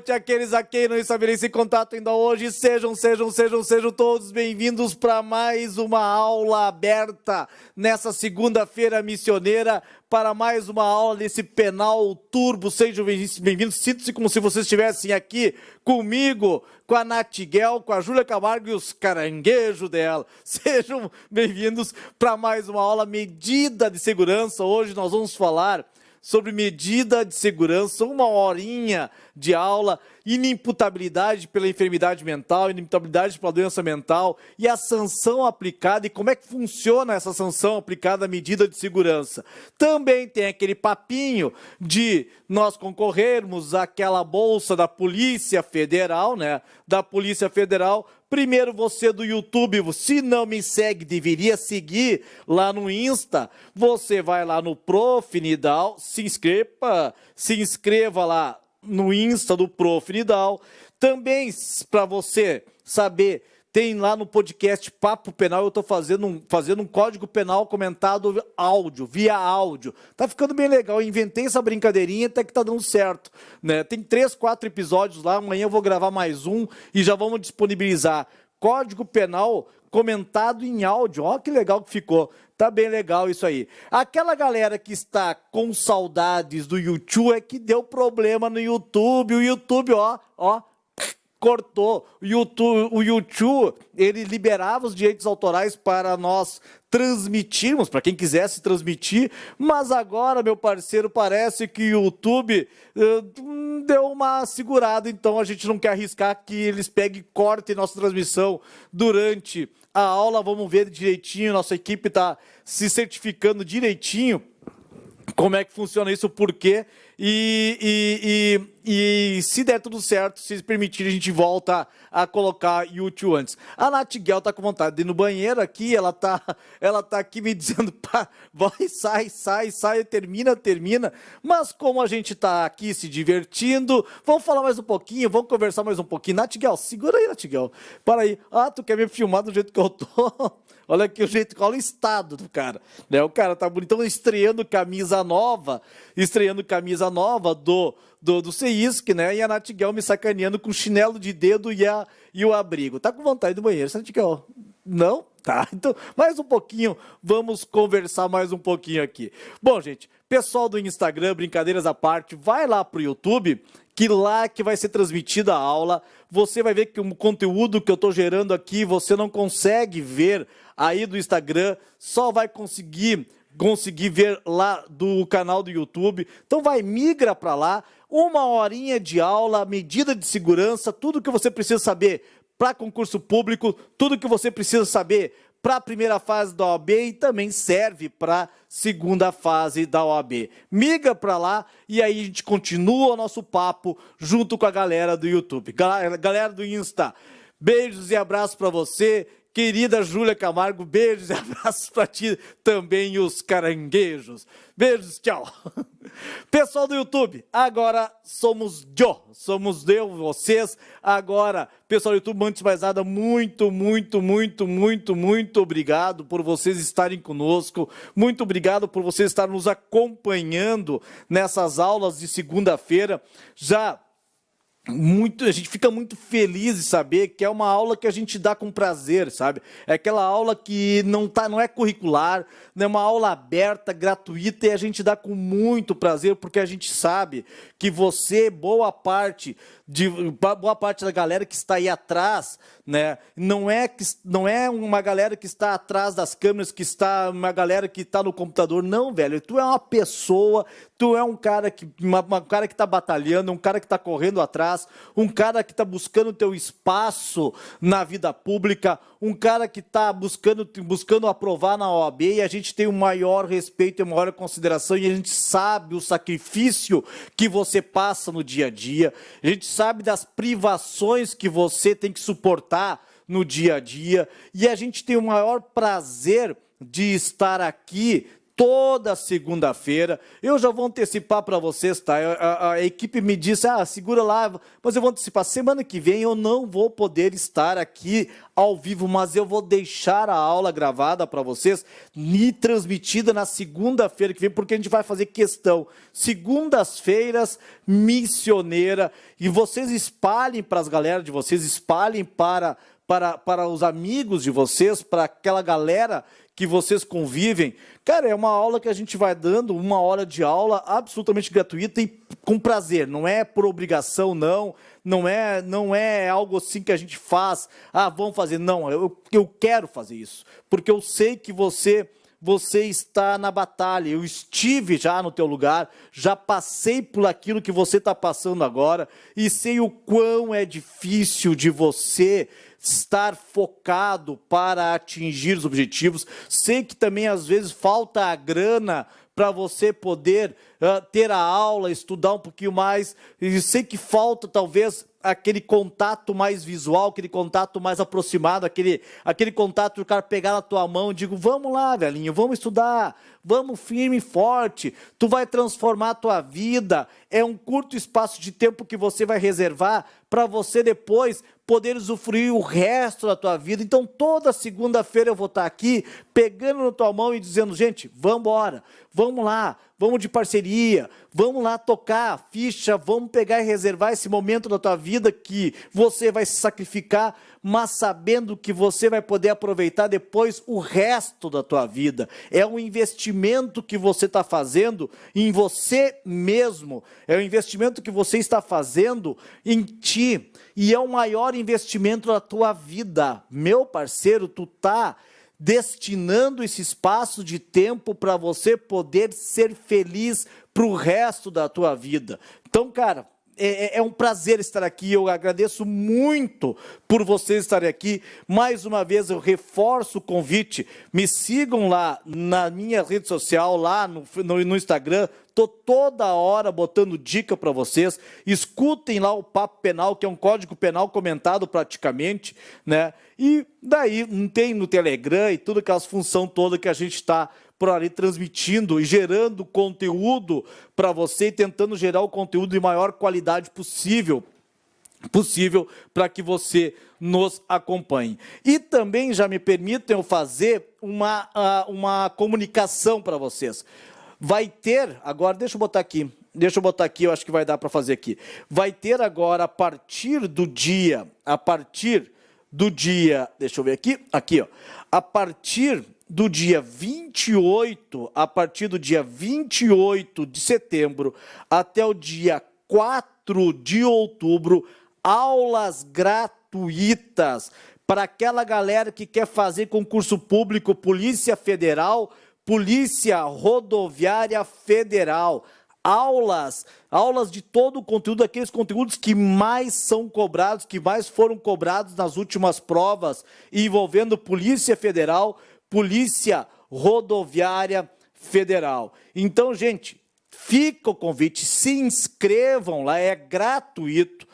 noite àqueles a quem não estabeleci contato ainda hoje. Sejam todos bem-vindos para mais uma aula aberta nessa segunda-feira missioneira, para mais uma aula desse Penal Turbo. Sejam bem-vindos, sintam-se como se vocês estivessem aqui comigo, com a Natiguel, com a Júlia Camargo e os caranguejos dela. Sejam bem-vindos para mais uma aula medida de segurança. Hoje nós vamos falar sobre medida de segurança, uma horinha de aula, inimputabilidade pela enfermidade mental, inimputabilidade pela doença mental e a sanção aplicada e como é que funciona essa sanção aplicada à medida de segurança. Também tem aquele papinho de nós concorrermos àquela bolsa da Polícia Federal, né? Da Polícia Federal. Primeiro, você do YouTube, se não me segue, deveria seguir lá no Insta. Você vai lá no Prof. Nidal, se inscreva lá no Insta do Prof. Nidal. Também, para você saber, tem lá no podcast Papo Penal, eu estou fazendo um código penal comentado via áudio. Tá ficando bem legal, eu inventei essa brincadeirinha até que tá dando certo, né? Tem 3, 4 episódios lá, amanhã eu vou gravar mais um e já vamos disponibilizar. Código penal comentado em áudio, ó que legal que ficou. Tá bem legal isso aí. Aquela galera que está com saudades do YouTube é que deu problema no YouTube. O YouTube, cortou. O YouTube, ele liberava os direitos autorais para nós transmitirmos, para quem quisesse transmitir, mas agora, meu parceiro, parece que o YouTube deu uma segurada, então a gente não quer arriscar que eles peguem e cortem nossa transmissão durante a aula. Vamos ver direitinho, nossa equipe está se certificando direitinho como é que funciona isso, por quê, e se der tudo certo, se permitir, a gente volta a colocar YouTube antes. A Natiguel tá com vontade de ir no banheiro aqui, ela tá aqui me dizendo, pá, vai, sai, termina, mas como a gente tá aqui se divertindo, vamos falar mais um pouquinho, vamos conversar mais um pouquinho. Natiguel, segura aí, Natiguel, para aí, tu quer me filmar do jeito que eu tô? Olha aqui o jeito, olha o estado do cara, né? O cara tá bonitão, estreando camisa nova do CEISC, né? E a Natiguel me sacaneando com chinelo de dedo e o abrigo. Tá com vontade do banheiro, Natiguel? Não? Tá, então mais um pouquinho, vamos conversar mais um pouquinho aqui. Bom, gente, pessoal do Instagram, brincadeiras à parte, vai lá pro YouTube, que lá que vai ser transmitida a aula. Você vai ver que o conteúdo que eu estou gerando aqui, você não consegue ver aí do Instagram, só vai conseguir ver lá do canal do YouTube. Então migra para lá, uma horinha de aula, medida de segurança, tudo que você precisa saber para concurso público, tudo que você precisa saber para a primeira fase da OAB e também serve para a segunda fase da OAB. Migra para lá e aí a gente continua o nosso papo junto com a galera do YouTube. Galera do Insta, beijos e abraços para você. Querida Júlia Camargo, beijos e abraços para ti também, os caranguejos. Beijos, tchau. Pessoal do YouTube, agora somos eu, vocês. Agora, pessoal do YouTube, antes de mais nada, muito obrigado por vocês estarem conosco. Muito obrigado por vocês estarem nos acompanhando nessas aulas de segunda-feira. A gente fica muito feliz de saber que é uma aula que a gente dá com prazer, sabe? É aquela aula que não é curricular, é uma aula aberta, gratuita, e a gente dá com muito prazer, porque a gente sabe que você, boa parte da galera que está aí atrás, né? Não é uma galera que está atrás das câmeras, uma galera que está no computador, não, velho. Tu é uma pessoa, tu é um cara que está batalhando, um cara que está correndo atrás, um cara que está buscando o teu espaço na vida pública, um cara que está buscando aprovar na OAB, e a gente tem o maior respeito e a maior consideração, e a gente sabe o sacrifício que você passa no dia a dia, a gente sabe das privações que você tem que suportar no dia a dia, e a gente tem o maior prazer de estar aqui toda segunda-feira. Eu já vou antecipar para vocês, tá? A equipe me disse, segura lá, mas eu vou antecipar. Semana que vem eu não vou poder estar aqui ao vivo, mas eu vou deixar a aula gravada para vocês e transmitida na segunda-feira que vem, porque a gente vai fazer questão. Segundas-feiras, missioneira, e vocês espalhem para as galera de vocês, espalhem para os amigos de vocês, para aquela galera que vocês convivem. Cara, é uma aula que a gente vai dando, 1 hora de aula absolutamente gratuita e com prazer, não é por obrigação, não é algo assim que a gente faz, vamos fazer, não, eu quero fazer isso, porque eu sei que você está na batalha, eu estive já no teu lugar, já passei por aquilo que você está passando agora e sei o quão é difícil de você estar focado para atingir os objetivos. Sei que também às vezes falta a grana para você poder ter a aula, estudar um pouquinho mais, e sei que falta talvez aquele contato mais visual, aquele contato mais aproximado, aquele contato do cara pegar na tua mão e digo, vamos lá, velhinho, vamos estudar, vamos firme e forte, tu vai transformar a tua vida, é um curto espaço de tempo que você vai reservar para você depois poder usufruir o resto da tua vida. Então toda segunda-feira eu vou estar aqui pegando na tua mão e dizendo, gente, vamos embora, vamos lá, vamos de parceria, vamos lá tocar a ficha, vamos pegar e reservar esse momento da tua vida que você vai se sacrificar, mas sabendo que você vai poder aproveitar depois o resto da tua vida. É um investimento que você está fazendo em você mesmo, é um investimento que você está fazendo em ti, e é o maior investimento da tua vida. Meu parceiro, tu tá destinando esse espaço de tempo para você poder ser feliz para o resto da tua vida. Então, cara, é um prazer estar aqui, eu agradeço muito por vocês estarem aqui. Mais uma vez eu reforço o convite, me sigam lá na minha rede social, lá no Instagram, estou toda hora botando dica para vocês, escutem lá o Papo Penal, que é um código penal comentado praticamente, né? E daí tem no Telegram e tudo aquelas funções todas que a gente está por ali transmitindo e gerando conteúdo para você e tentando gerar o conteúdo de maior qualidade possível para que você nos acompanhe. E também já me permitam eu fazer uma comunicação para vocês. Vai ter, agora deixa eu botar aqui, eu acho que vai dar para fazer aqui. Vai ter agora a partir do dia, deixa eu ver aqui, ó, a partir do dia 28, de setembro até o dia 4 de outubro, aulas gratuitas para aquela galera que quer fazer concurso público, Polícia Federal, Polícia Rodoviária Federal. Aulas de todo o conteúdo, aqueles conteúdos que mais são cobrados, que mais foram cobrados nas últimas provas, envolvendo Polícia Federal, Polícia Rodoviária Federal. Então, gente, fica o convite, se inscrevam lá, é gratuito,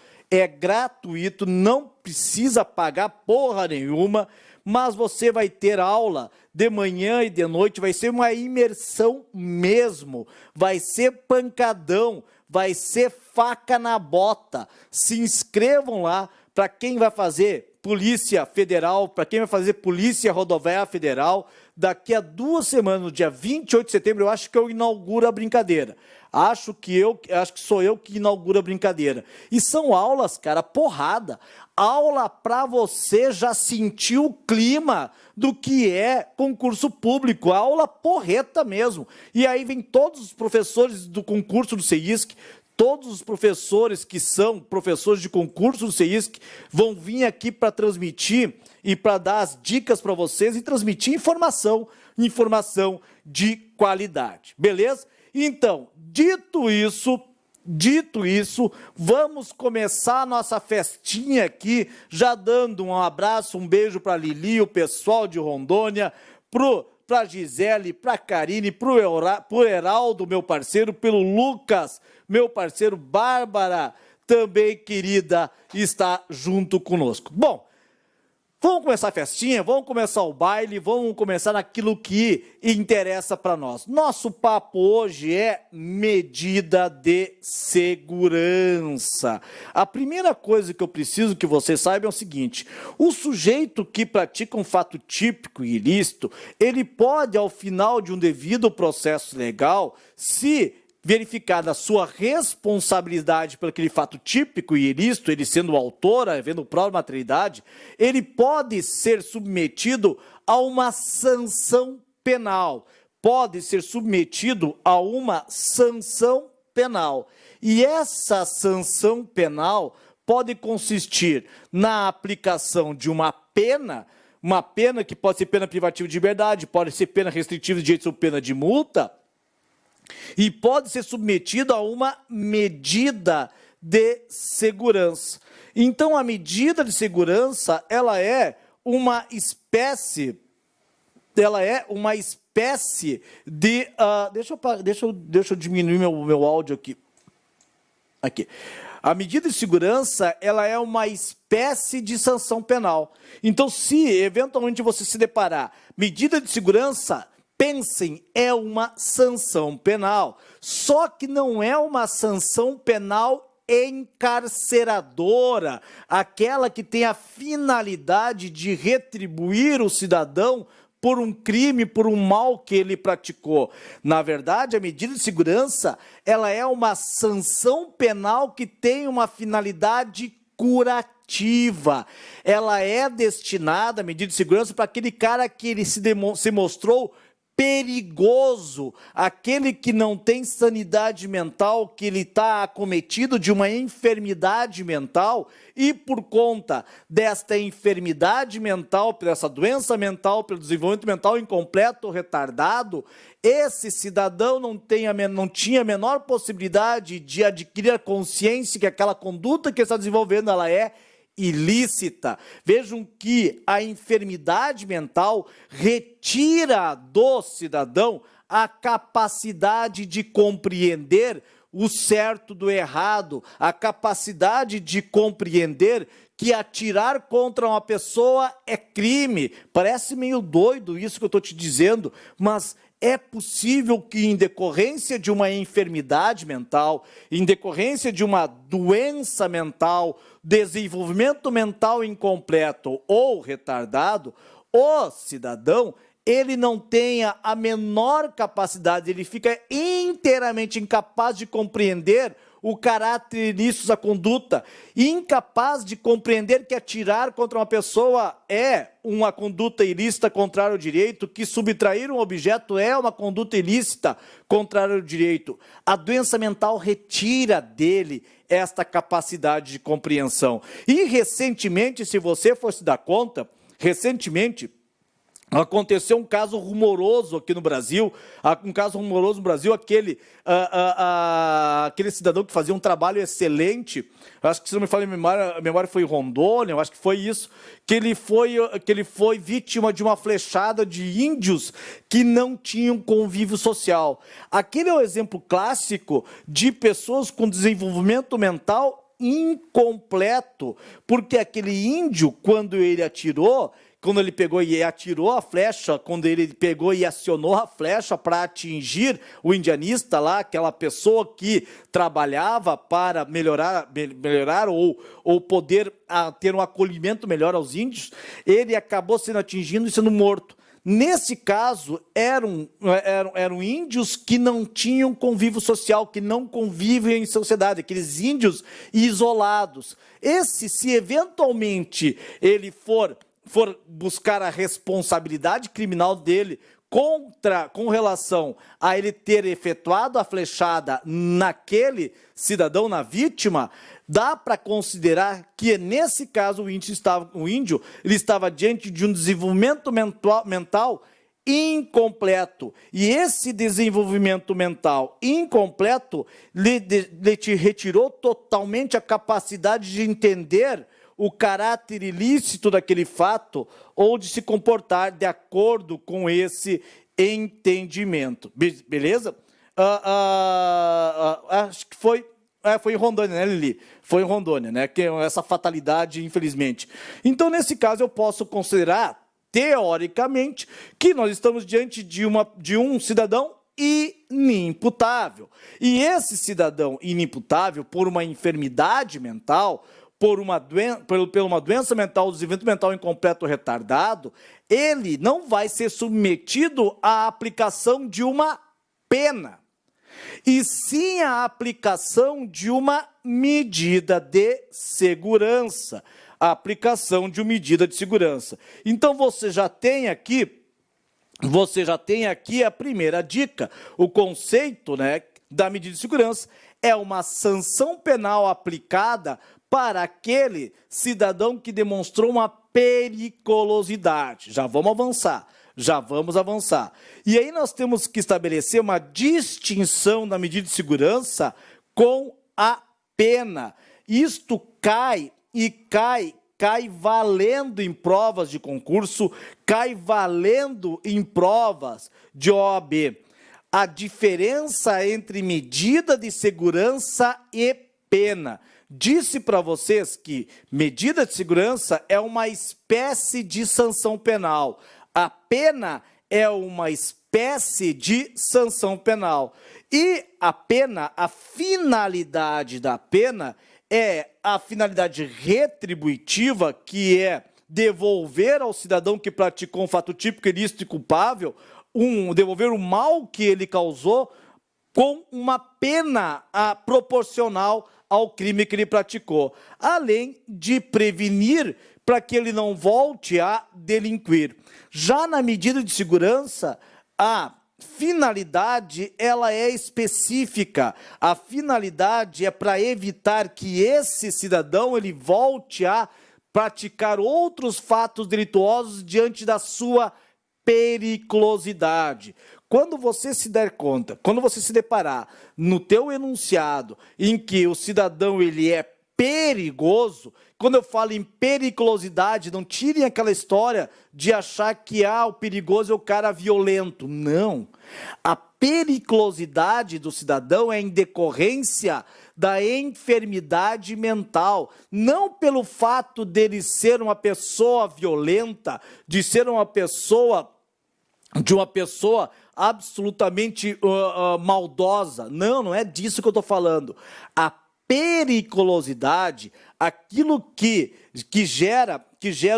não precisa pagar porra nenhuma, mas você vai ter aula de manhã e de noite, vai ser uma imersão mesmo, vai ser pancadão, vai ser faca na bota. Se inscrevam lá para quem vai fazer Polícia Federal, para quem vai fazer Polícia Rodoviária Federal. Daqui a 2 semanas, no dia 28 de setembro, eu acho que eu inauguro a brincadeira. Acho que sou eu que inauguro a brincadeira. E são aulas, cara, porrada. Aula para você já sentir o clima do que é concurso público. Aula porreta mesmo. E aí vem todos os professores do concurso do CEISC, todos os professores que são professores de concurso do CEISC vão vir aqui para transmitir e para dar as dicas para vocês e transmitir informação de qualidade. Beleza? Então, dito isso, vamos começar a nossa festinha aqui, já dando um abraço, um beijo para a Lili, o pessoal de Rondônia, para a Gisele, para a Karine, para o Heraldo, meu parceiro, pelo Lucas, meu parceiro, Bárbara, também querida, está junto conosco. Bom, Vamos começar a festinha, vamos começar o baile, vamos começar naquilo que interessa para nós. Nosso papo hoje é medida de segurança. A primeira coisa que eu preciso que vocês saibam é o seguinte: o sujeito que pratica um fato típico e ilícito, ele pode, ao final de um devido processo legal, se verificada a sua responsabilidade por aquele fato típico e ilícito, ele sendo o autor, havendo prova de materialidade, ele pode ser submetido a uma sanção penal. Pode ser submetido a uma sanção penal. E essa sanção penal pode consistir na aplicação de uma pena que pode ser pena privativa de liberdade, pode ser pena restritiva de direitos ou pena de multa, e pode ser submetido a uma medida de segurança. Então, a medida de segurança, ela é uma espécie de... deixa eu diminuir meu áudio aqui. A medida de segurança, ela é uma espécie de sanção penal. Então, se eventualmente você se deparar medida de segurança, pensem, é uma sanção penal. Só que não é uma sanção penal encarceradora, aquela que tem a finalidade de retribuir o cidadão por um crime, por um mal que ele praticou. Na verdade, a medida de segurança, ela é uma sanção penal que tem uma finalidade curativa. Ela é destinada, a medida de segurança, para aquele cara que ele se mostrou perigoso, aquele que não tem sanidade mental, que ele está acometido de uma enfermidade mental, e por conta desta enfermidade mental, por essa doença mental, pelo desenvolvimento mental incompleto ou retardado, esse cidadão não tinha a menor possibilidade de adquirir a consciência que aquela conduta que ele está desenvolvendo, ela é ilícita. Vejam que a enfermidade mental retira do cidadão a capacidade de compreender o certo do errado, a capacidade de compreender que atirar contra uma pessoa é crime. Parece meio doido isso que eu estou te dizendo, mas é possível que, em decorrência de uma enfermidade mental, em decorrência de uma doença mental, desenvolvimento mental incompleto ou retardado, o cidadão, ele não tenha a menor capacidade, ele fica inteiramente incapaz de compreender o caráter ilícito da conduta, incapaz de compreender que atirar contra uma pessoa é uma conduta ilícita contrária ao direito, que subtrair um objeto é uma conduta ilícita contrária ao direito. A doença mental retira dele esta capacidade de compreensão. E recentemente, se você fosse dar conta, aconteceu um caso rumoroso aqui no Brasil, aquele cidadão que fazia um trabalho excelente, acho que, se não me falha a memória foi Rondônia, eu acho que foi isso, que ele foi vítima de uma flechada de índios que não tinham convívio social. Aquele é o exemplo clássico de pessoas com desenvolvimento mental incompleto, porque aquele índio, quando ele pegou e atirou a flecha, quando ele pegou e acionou a flecha para atingir o indianista lá, aquela pessoa que trabalhava para melhorar ou poder ter um acolhimento melhor aos índios, ele acabou sendo atingido e sendo morto. Nesse caso, eram índios que não tinham convívio social, que não convivem em sociedade, aqueles índios isolados. Se eventualmente ele for buscar a responsabilidade criminal dele com relação a ele ter efetuado a flechada naquele cidadão, na vítima, dá para considerar que, nesse caso, o índio estava diante de um desenvolvimento mental incompleto. E esse desenvolvimento mental incompleto lhe te retirou totalmente a capacidade de entender o caráter ilícito daquele fato ou de se comportar de acordo com esse entendimento. Beleza? Acho que foi Foi em Rondônia, né, Lili? Foi em Rondônia, né? Que é essa fatalidade, infelizmente. Então, nesse caso, eu posso considerar, teoricamente, que nós estamos diante de um cidadão inimputável. E esse cidadão inimputável, por uma enfermidade mental, por uma doença mental, desenvolvimento mental incompleto ou retardado, ele não vai ser submetido à aplicação de uma pena, e sim a aplicação de uma medida de segurança. A aplicação de uma medida de segurança. Então você já tem aqui a primeira dica. O conceito, né, da medida de segurança é uma sanção penal aplicada para aquele cidadão que demonstrou uma periculosidade. Já vamos avançar. E aí nós temos que estabelecer uma distinção da medida de segurança com a pena. Isto cai valendo em provas de concurso, cai valendo em provas de OAB. A diferença entre medida de segurança e pena. Disse para vocês que medida de segurança é uma espécie de sanção penal. A pena é uma espécie de sanção penal. E a pena, a finalidade da pena é a finalidade retributiva, que é devolver ao cidadão que praticou um fato típico, ilícito e culpável, devolver o mal que ele causou com uma pena proporcional ao crime que ele praticou, além de prevenir para que ele não volte a delinquir. Já na medida de segurança, a finalidade ela é específica. A finalidade é para evitar que esse cidadão ele volte a praticar outros fatos delituosos diante da sua periculosidade. Quando você se der conta, quando você se deparar no teu enunciado em que o cidadão ele é perigoso, quando eu falo em periculosidade, não tirem aquela história de achar que o perigoso é o cara violento. Não. A periculosidade do cidadão é em decorrência da enfermidade mental, não pelo fato dele ser uma pessoa violenta, de ser uma pessoa absolutamente maldosa. Não é disso que eu estou falando. A periculosidade, aquilo que gera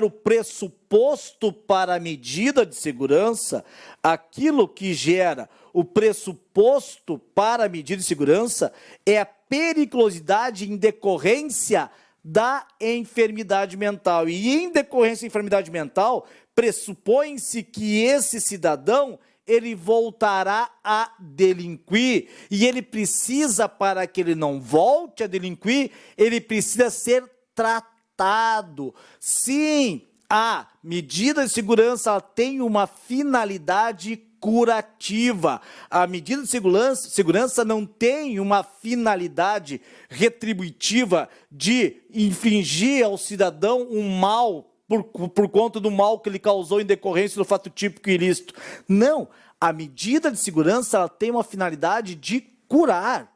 o pressuposto para a medida de segurança, aquilo que gera o pressuposto para a medida de segurança é a periculosidade em decorrência da enfermidade mental. E em decorrência da enfermidade mental, pressupõe-se que esse cidadão ele voltará a delinquir, e ele precisa, para que ele não volte a delinquir, ele precisa ser tratado. Sim, a medida de segurança ela tem uma finalidade curativa. A medida de segurança não tem uma finalidade retributiva de infligir ao cidadão um mal por conta do mal que ele causou em decorrência do fato típico e ilícito. Não, a medida de segurança ela tem uma finalidade de curar.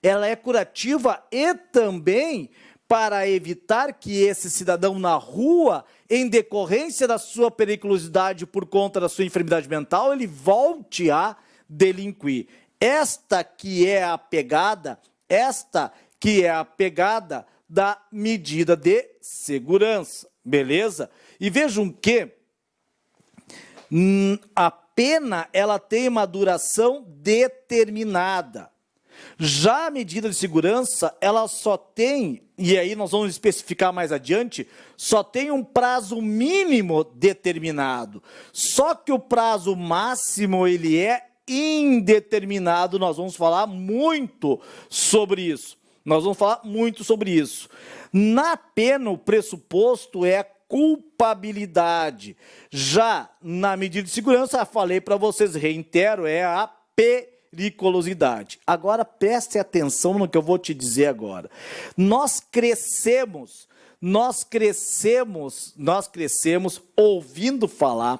Ela é curativa e também para evitar que esse cidadão na rua, em decorrência da sua periculosidade por conta da sua enfermidade mental, ele volte a delinquir. Esta que é a pegada da medida de segurança. Beleza? E vejam que a pena ela tem uma duração determinada. Já a medida de segurança, ela só tem, e aí nós vamos especificar mais adiante, só tem um prazo mínimo determinado. Só que o prazo máximo ele é indeterminado. Nós vamos falar muito sobre isso. Na pena, o pressuposto é a culpabilidade. Já na medida de segurança, falei para vocês, reitero, é a periculosidade. Agora, preste atenção no que eu vou te dizer agora. Nós crescemos nós crescemos ouvindo falar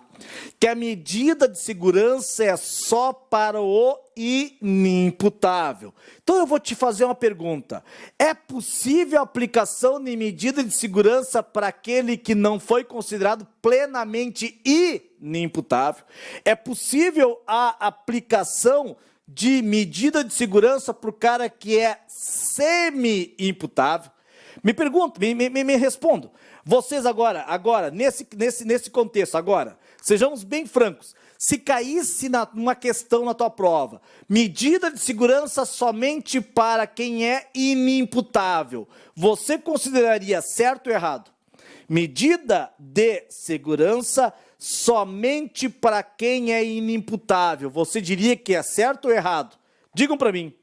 que a medida de segurança é só para o inimputável. Então eu vou te fazer uma pergunta. É possível a aplicação de medida de segurança para aquele que não foi considerado plenamente inimputável? É possível a aplicação de medida de segurança para o cara que é semi-imputável? Me pergunto, me respondo. Vocês agora, nesse contexto, agora, sejamos bem francos. Se caísse uma questão na tua prova, medida de segurança somente para quem é inimputável, você consideraria certo ou errado? Medida de segurança somente para quem é inimputável, você diria que é certo ou errado? Digam para mim.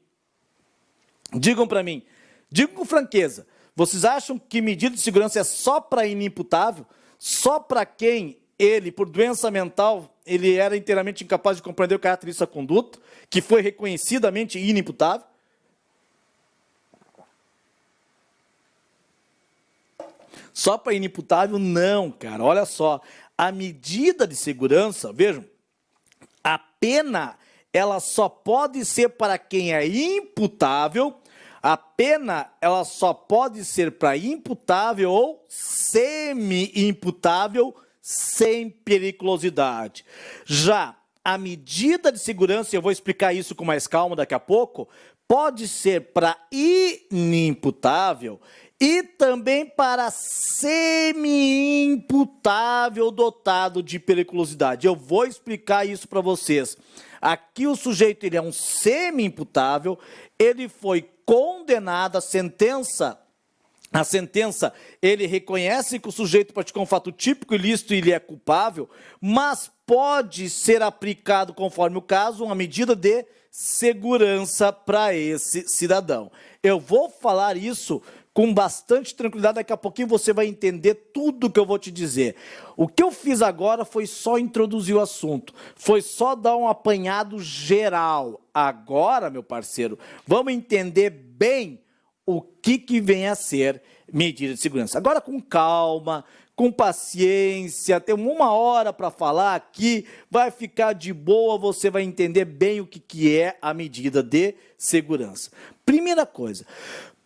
Digam com franqueza. Vocês acham que medida de segurança é só para inimputável? Só para quem ele, por doença mental, ele era inteiramente incapaz de compreender o caráter dessa conduta, que foi reconhecidamente inimputável? Só para inimputável? Não, cara. Olha só. A medida de segurança, vejam, a pena, ela só pode ser para quem é imputável. A pena, ela só pode ser para imputável ou semi-imputável sem periculosidade. Já a medida de segurança, eu vou explicar isso com mais calma daqui a pouco, pode ser para inimputável e também para semi-imputável dotado de periculosidade. Eu vou explicar isso para vocês. Aqui o sujeito ele é um semi-imputável, ele foi condenado, a sentença, ele reconhece que o sujeito praticou um fato típico ilícito e ele é culpável, mas pode ser aplicado, conforme o caso, uma medida de segurança para esse cidadão. Eu vou falar isso com bastante tranquilidade, daqui a pouquinho você vai entender tudo que eu vou te dizer. O que eu fiz agora foi só introduzir o assunto, foi só dar um apanhado geral. Agora, meu parceiro, vamos entender bem o que vem a ser medida de segurança. Agora com calma, com paciência, tem 1 hora para falar aqui, vai ficar de boa, você vai entender bem o que é a medida de segurança. Primeira coisa,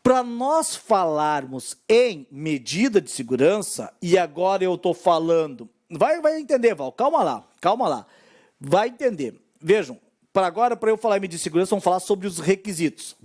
para nós falarmos em medida de segurança, e agora eu estou falando, vai entender, Val, calma lá, vai entender. Vejam, para eu falar em medida de segurança, vamos falar sobre os requisitos,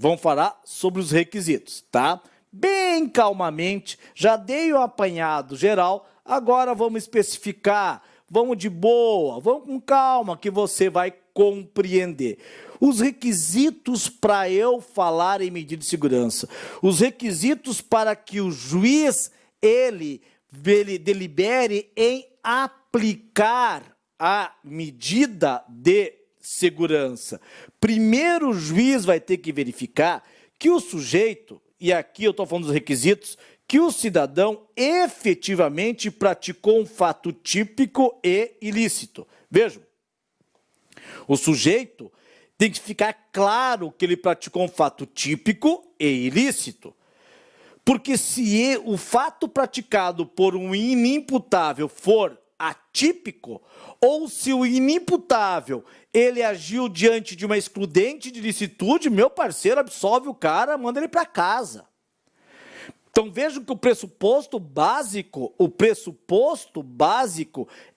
tá? Bem calmamente, já dei o apanhado geral, agora vamos especificar, vamos de boa, vamos com calma que você vai compreender. Os requisitos para eu falar em medida de segurança, os requisitos para que o juiz, ele delibere em aplicar a medida de segurança. Primeiro o juiz vai ter que verificar que o sujeito, e aqui eu estou falando dos requisitos, que o cidadão efetivamente praticou um fato típico e ilícito. Vejam, o sujeito tem que ficar claro que ele praticou um fato típico e ilícito. Porque se o fato praticado por um inimputável for atípico, ou se o inimputável ele agiu diante de uma excludente de licitude, meu parceiro, absolve o cara, manda ele para casa. Então vejam que o pressuposto básico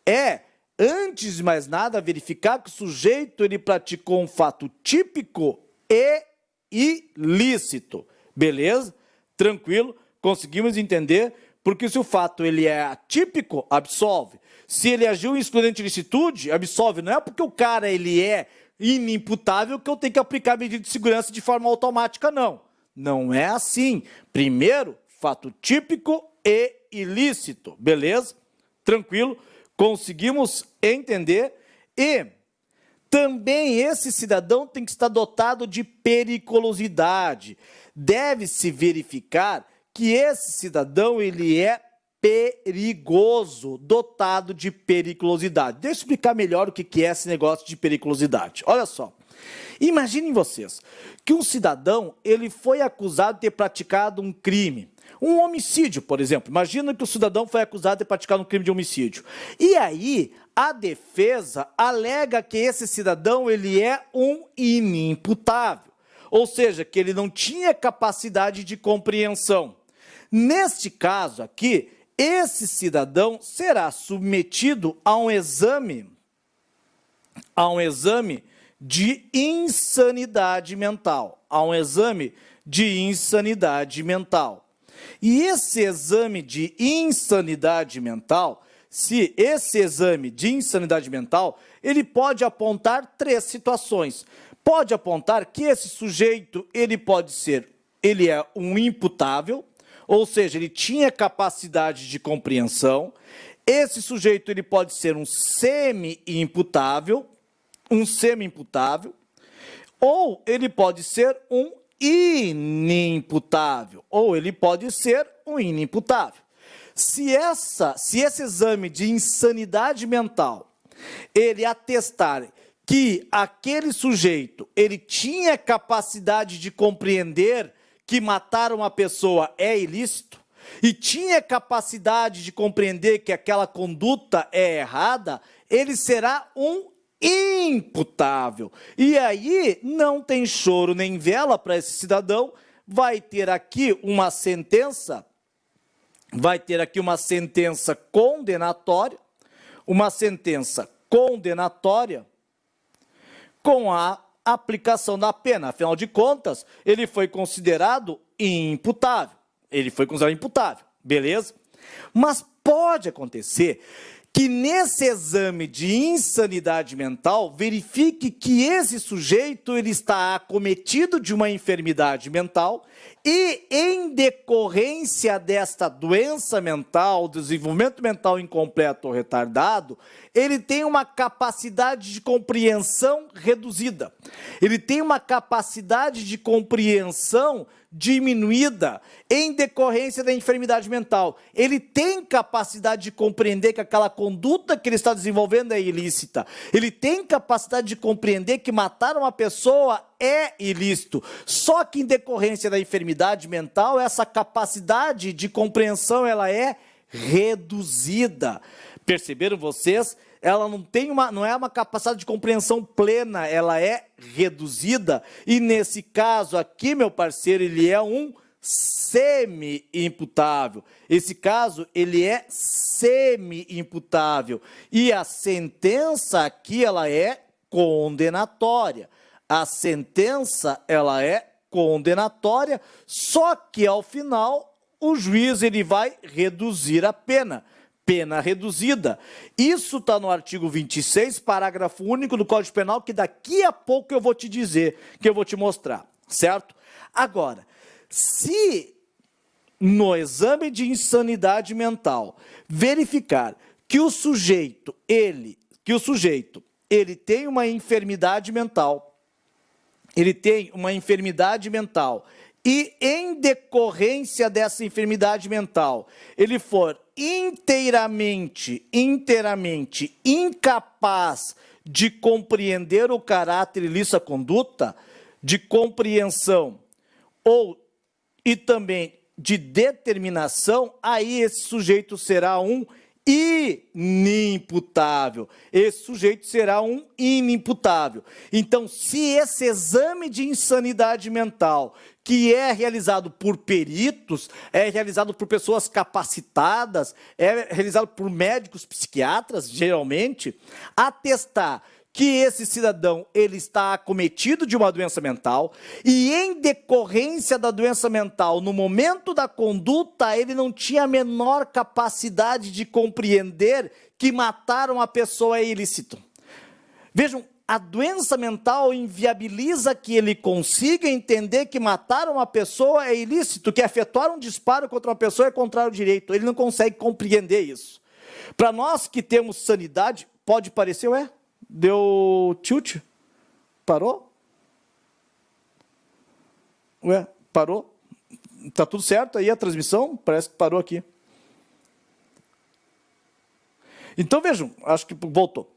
é, antes de mais nada, verificar que o sujeito ele praticou um fato típico e ilícito. Beleza? Tranquilo? Conseguimos entender? Porque se o fato ele é atípico, absolve. Se ele agiu em excludente de licitude, absolve. Não é porque o cara ele é inimputável que eu tenho que aplicar a medida de segurança de forma automática, não. Não é assim. Primeiro, fato típico e ilícito. Beleza? Tranquilo? Conseguimos entender? E também esse cidadão tem que estar dotado de periculosidade. Deve-se verificar que esse cidadão ele é perigoso, dotado de periculosidade. Deixa eu explicar melhor o que é esse negócio de periculosidade. Olha só, imaginem vocês que um cidadão ele foi acusado de ter praticado um crime. Um homicídio, por exemplo. Imagina que o cidadão foi acusado de praticar um crime de homicídio. E aí, a defesa alega que esse cidadão ele é um inimputável. Ou seja, que ele não tinha capacidade de compreensão. Neste caso aqui, esse cidadão será submetido a um exame de insanidade mental. A um exame de insanidade mental. E esse exame de insanidade mental, se esse exame de insanidade mental, ele pode apontar 3 situações. Pode apontar que esse sujeito, ele é um imputável, ou seja, ele tinha capacidade de compreensão. Esse sujeito, ele pode ser um semi-imputável, ou ele pode ser um inimputável, Se esse exame de insanidade mental, ele atestar que aquele sujeito, ele tinha capacidade de compreender que matar uma pessoa é ilícito, e tinha capacidade de compreender que aquela conduta é errada, ele será um imputável. E aí não tem choro nem vela para esse cidadão, vai ter aqui uma sentença condenatória, com a aplicação da pena. Afinal de contas, ele foi considerado imputável. Beleza? Mas pode acontecer que nesse exame de insanidade mental verifique que esse sujeito ele está acometido de uma enfermidade mental e, em decorrência desta doença mental, desenvolvimento mental incompleto ou retardado, ele tem uma capacidade de compreensão reduzida. Ele tem uma capacidade de compreensão diminuída em decorrência da enfermidade mental. Ele tem capacidade de compreender que aquela conduta que ele está desenvolvendo é ilícita. Ele tem capacidade de compreender que matar uma pessoa é ilícito. Só que em decorrência da enfermidade mental, essa capacidade de compreensão ela é reduzida. Perceberam vocês? Ela não é uma capacidade de compreensão plena, ela é reduzida. E nesse caso aqui, meu parceiro, ele é um semi-imputável. Esse caso, ele é semi-imputável. E a sentença aqui, ela é condenatória. Só que ao final, o juiz ele vai reduzir a pena reduzida. Isso está no artigo 26, parágrafo único do Código Penal, que daqui a pouco eu vou te dizer, que eu vou te mostrar, certo? Agora, se no exame de insanidade mental verificar que o sujeito, ele tem uma enfermidade mental, e em decorrência dessa enfermidade mental, ele for inteiramente incapaz de compreender o caráter ilícito da conduta, de compreensão e também de determinação, aí esse sujeito será um inimputável. Então, se esse exame de insanidade mental, que é realizado por peritos, é realizado por pessoas capacitadas, é realizado por médicos psiquiatras, geralmente, atestar que esse cidadão ele está acometido de uma doença mental e, em decorrência da doença mental, no momento da conduta, ele não tinha a menor capacidade de compreender que matar uma pessoa é ilícito. Vejam, a doença mental inviabiliza que ele consiga entender que matar uma pessoa é ilícito, que efetuar um disparo contra uma pessoa é contrário ao direito. Ele não consegue compreender isso. Para nós que temos sanidade, pode parecer, deu tilt? Parou? Parou? Tá tudo certo aí a transmissão? Parece que parou aqui. Então vejam, acho que voltou.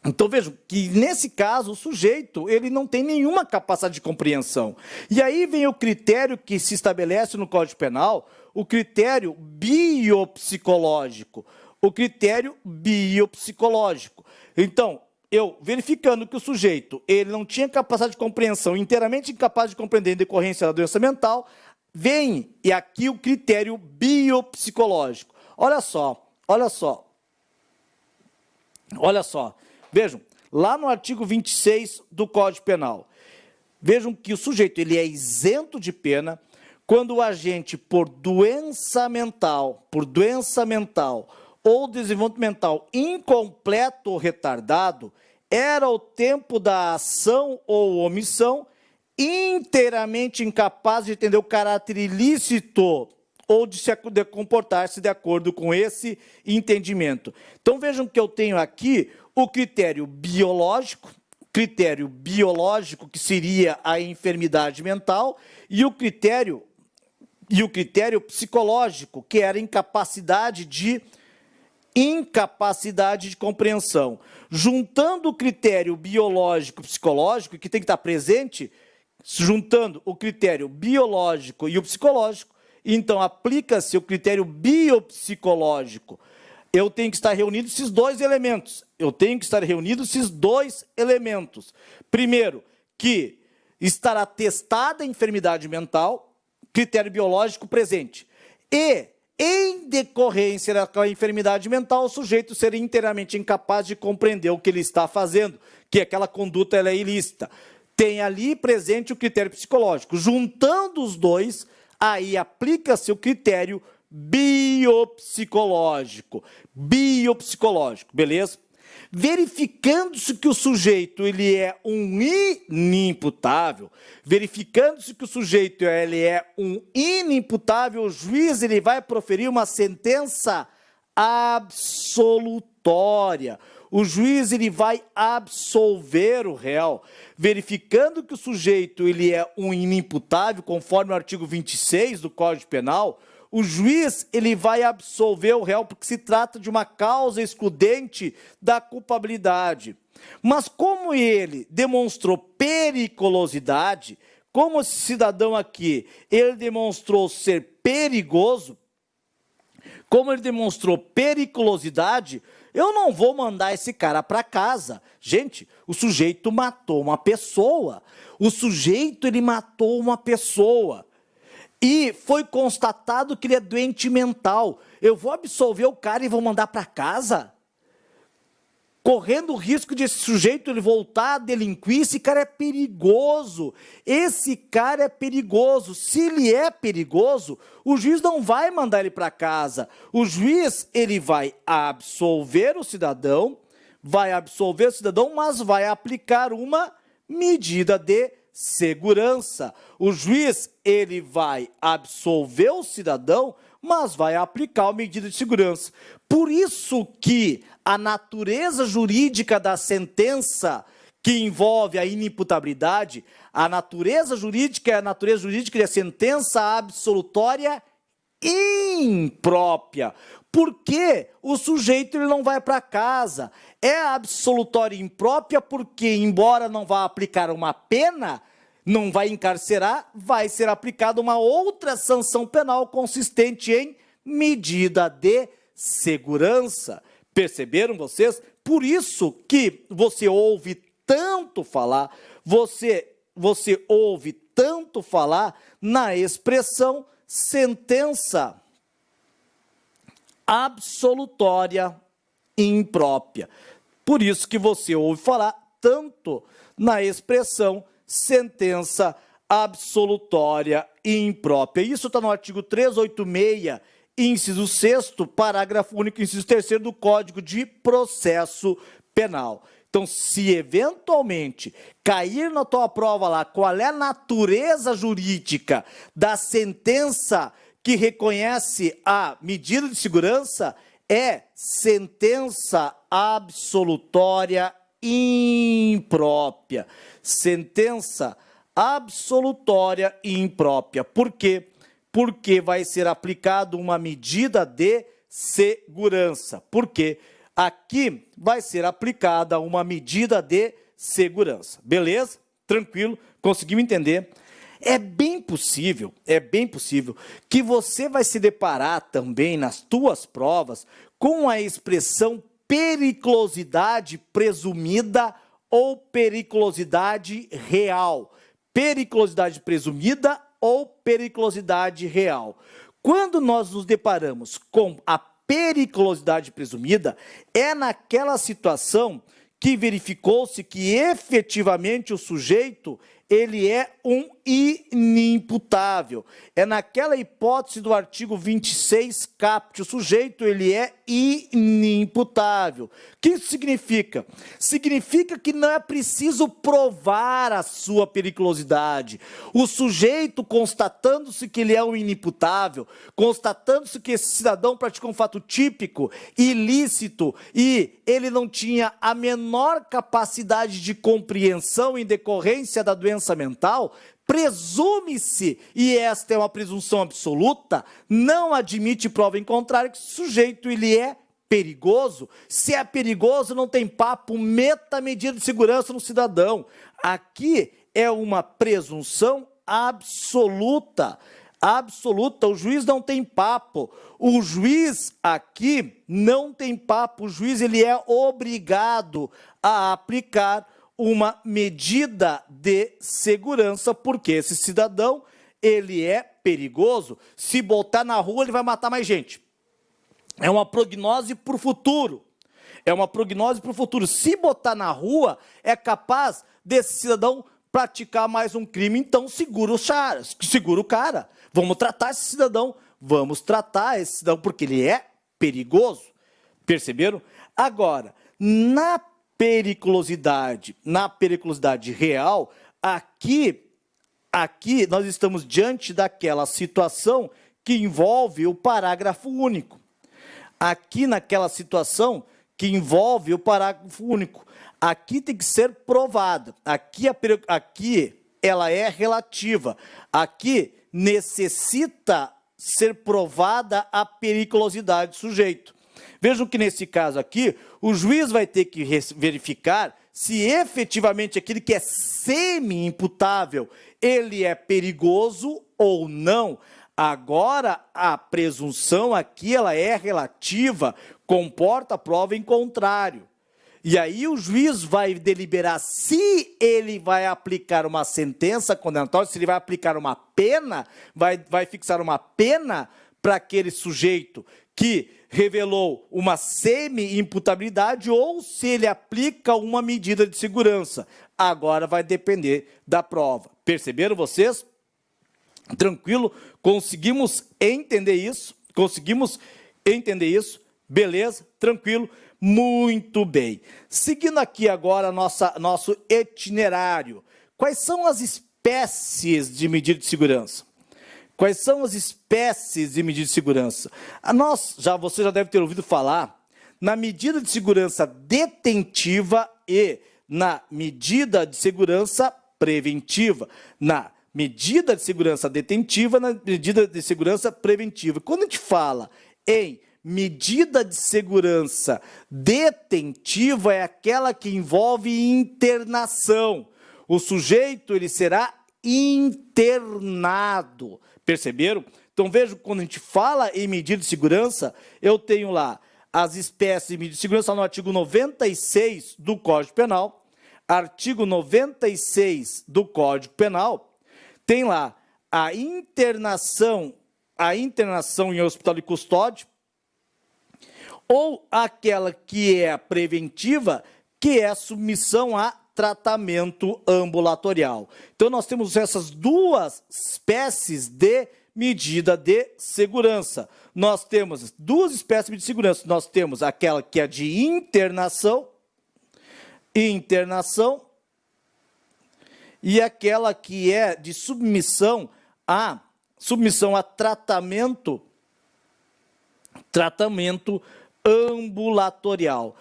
Então vejam que nesse caso o sujeito ele não tem nenhuma capacidade de compreensão. E aí vem o critério que se estabelece no Código Penal, o critério biopsicológico. O critério biopsicológico. Então, eu verificando que o sujeito ele não tinha capacidade de compreensão, inteiramente incapaz de compreender em decorrência da doença mental, vem e aqui o critério biopsicológico. Olha só. Vejam, lá no artigo 26 do Código Penal, vejam que o sujeito ele é isento de pena quando o agente por doença mental ou desenvolvimento mental incompleto ou retardado era ao tempo da ação ou omissão inteiramente incapaz de entender o caráter ilícito ou de comportar-se de acordo com esse entendimento. Então vejam que eu tenho aqui o critério biológico que seria a enfermidade mental, e o critério psicológico, que era incapacidade de compreensão. Juntando o critério biológico e psicológico, que tem que estar presente, juntando o critério biológico e o psicológico, então aplica-se o critério biopsicológico. Eu tenho que estar reunidos esses dois elementos. Primeiro, que estará testada a enfermidade mental, critério biológico presente. E, em decorrência da enfermidade mental, o sujeito seria inteiramente incapaz de compreender o que ele está fazendo, que aquela conduta ela é ilícita. Tem ali presente o critério psicológico. Juntando os dois, aí aplica-se o critério biopsicológico, beleza? Verificando-se que o sujeito ele é um inimputável, o juiz ele vai proferir uma sentença absolutória. O juiz ele vai absolver o réu, verificando que o sujeito ele é um inimputável, conforme o artigo 26 do Código Penal. O juiz ele vai absolver o réu porque se trata de uma causa excludente da culpabilidade. Mas como ele demonstrou periculosidade, como esse cidadão aqui, ele demonstrou ser perigoso, como ele demonstrou periculosidade, eu não vou mandar esse cara para casa. Gente, o sujeito matou uma pessoa. Ele matou uma pessoa. E foi constatado que ele é doente mental. Eu vou absolver o cara e vou mandar para casa? Correndo o risco de esse sujeito ele voltar a delinquir? Esse cara é perigoso. Se ele é perigoso, o juiz não vai mandar ele para casa. O juiz ele vai absolver o cidadão, mas vai aplicar uma medida de segurança. O juiz ele vai absolver o cidadão, mas vai aplicar a medida de segurança. Por isso que a natureza jurídica da sentença que envolve a inimputabilidade, a natureza jurídica é a natureza jurídica da sentença absolutória imprópria. Porque o sujeito ele não vai para casa. É absolutória imprópria porque, embora não vá aplicar uma pena, não vai encarcerar, vai ser aplicada uma outra sanção penal consistente em medida de segurança. Perceberam vocês? Por isso que você ouve tanto falar, na expressão sentença absolutória imprópria. Por isso que você ouve falar tanto na expressão sentença absolutória imprópria. Isso está no artigo 386, inciso 6º, parágrafo único, inciso 3º do Código de Processo Penal. Então, se eventualmente cair na tua prova lá qual é a natureza jurídica da sentença que reconhece a medida de segurança, é sentença absolutória imprópria. Sentença absolutória imprópria. Por quê? Porque vai ser aplicada uma medida de segurança. Por quê? aqui vai ser aplicada uma medida de segurança. Beleza? Tranquilo? Conseguiu entender? É bem possível que você vai se deparar também nas tuas provas com a expressão periculosidade presumida ou periculosidade real. Periculosidade presumida ou periculosidade real. Quando nós nos deparamos com a periculosidade presumida, é naquela situação que verificou-se que efetivamente o sujeito ele é um inimputável. É naquela hipótese do artigo 26 caput, o sujeito ele é inimputável. O que isso significa? Significa que não é preciso provar a sua periculosidade. O sujeito, constatando-se que ele é um inimputável, constatando-se que esse cidadão praticou um fato típico, ilícito, e ele não tinha a menor capacidade de compreensão em decorrência da doença mental, presume-se, e esta é uma presunção absoluta, não admite prova em contrário, que o sujeito ele é perigoso. Se é perigoso, não tem papo, meta a medida de segurança no cidadão. Aqui é uma presunção absoluta. Absoluta, o juiz não tem papo. O juiz aqui não tem papo, o juiz ele é obrigado a aplicar uma medida de segurança, porque esse cidadão, ele é perigoso. Se botar na rua, ele vai matar mais gente. É uma prognose para o futuro. É uma prognose para o futuro. Se botar na rua, é capaz desse cidadão praticar mais um crime, então segura o cara. Vamos tratar esse cidadão, porque ele é perigoso. Perceberam? Agora, na periculosidade real, aqui nós estamos diante daquela situação que envolve o parágrafo único. Aqui naquela situação que envolve o parágrafo único. Aqui tem que ser provada. Aqui ela é relativa. Aqui necessita ser provada a periculosidade do sujeito. Vejam que nesse caso aqui, o juiz vai ter que verificar se efetivamente aquele que é semi-imputável, ele é perigoso ou não. Agora, a presunção aqui, ela é relativa, comporta a prova em contrário. E aí o juiz vai deliberar se ele vai aplicar uma sentença condenatória, se ele vai aplicar uma pena, vai fixar uma pena para aquele sujeito que revelou uma semi-imputabilidade ou se ele aplica uma medida de segurança. Agora vai depender da prova. Perceberam vocês? Tranquilo? Conseguimos entender isso? Beleza? Tranquilo? Muito bem. Seguindo aqui agora nosso itinerário. Quais são as espécies de medida de segurança? Quais são as espécies de medida de segurança? Você já deve ter ouvido falar na medida de segurança detentiva e na medida de segurança preventiva. Na medida de segurança detentiva, na medida de segurança preventiva. Quando a gente fala em medida de segurança detentiva, é aquela que envolve internação. O sujeito ele será internado. Perceberam? Então, vejam, quando a gente fala em medida de segurança, eu tenho lá as espécies de medida de segurança no artigo 96 do Código Penal. Artigo 96 do Código Penal, tem lá a internação em hospital de custódia, ou aquela que é a preventiva, que é a submissão a tratamento ambulatorial. Então, nós temos essas duas espécies de medida de segurança. Nós temos duas espécies de segurança. Nós temos aquela que é de internação, e aquela que é de submissão a tratamento ambulatorial.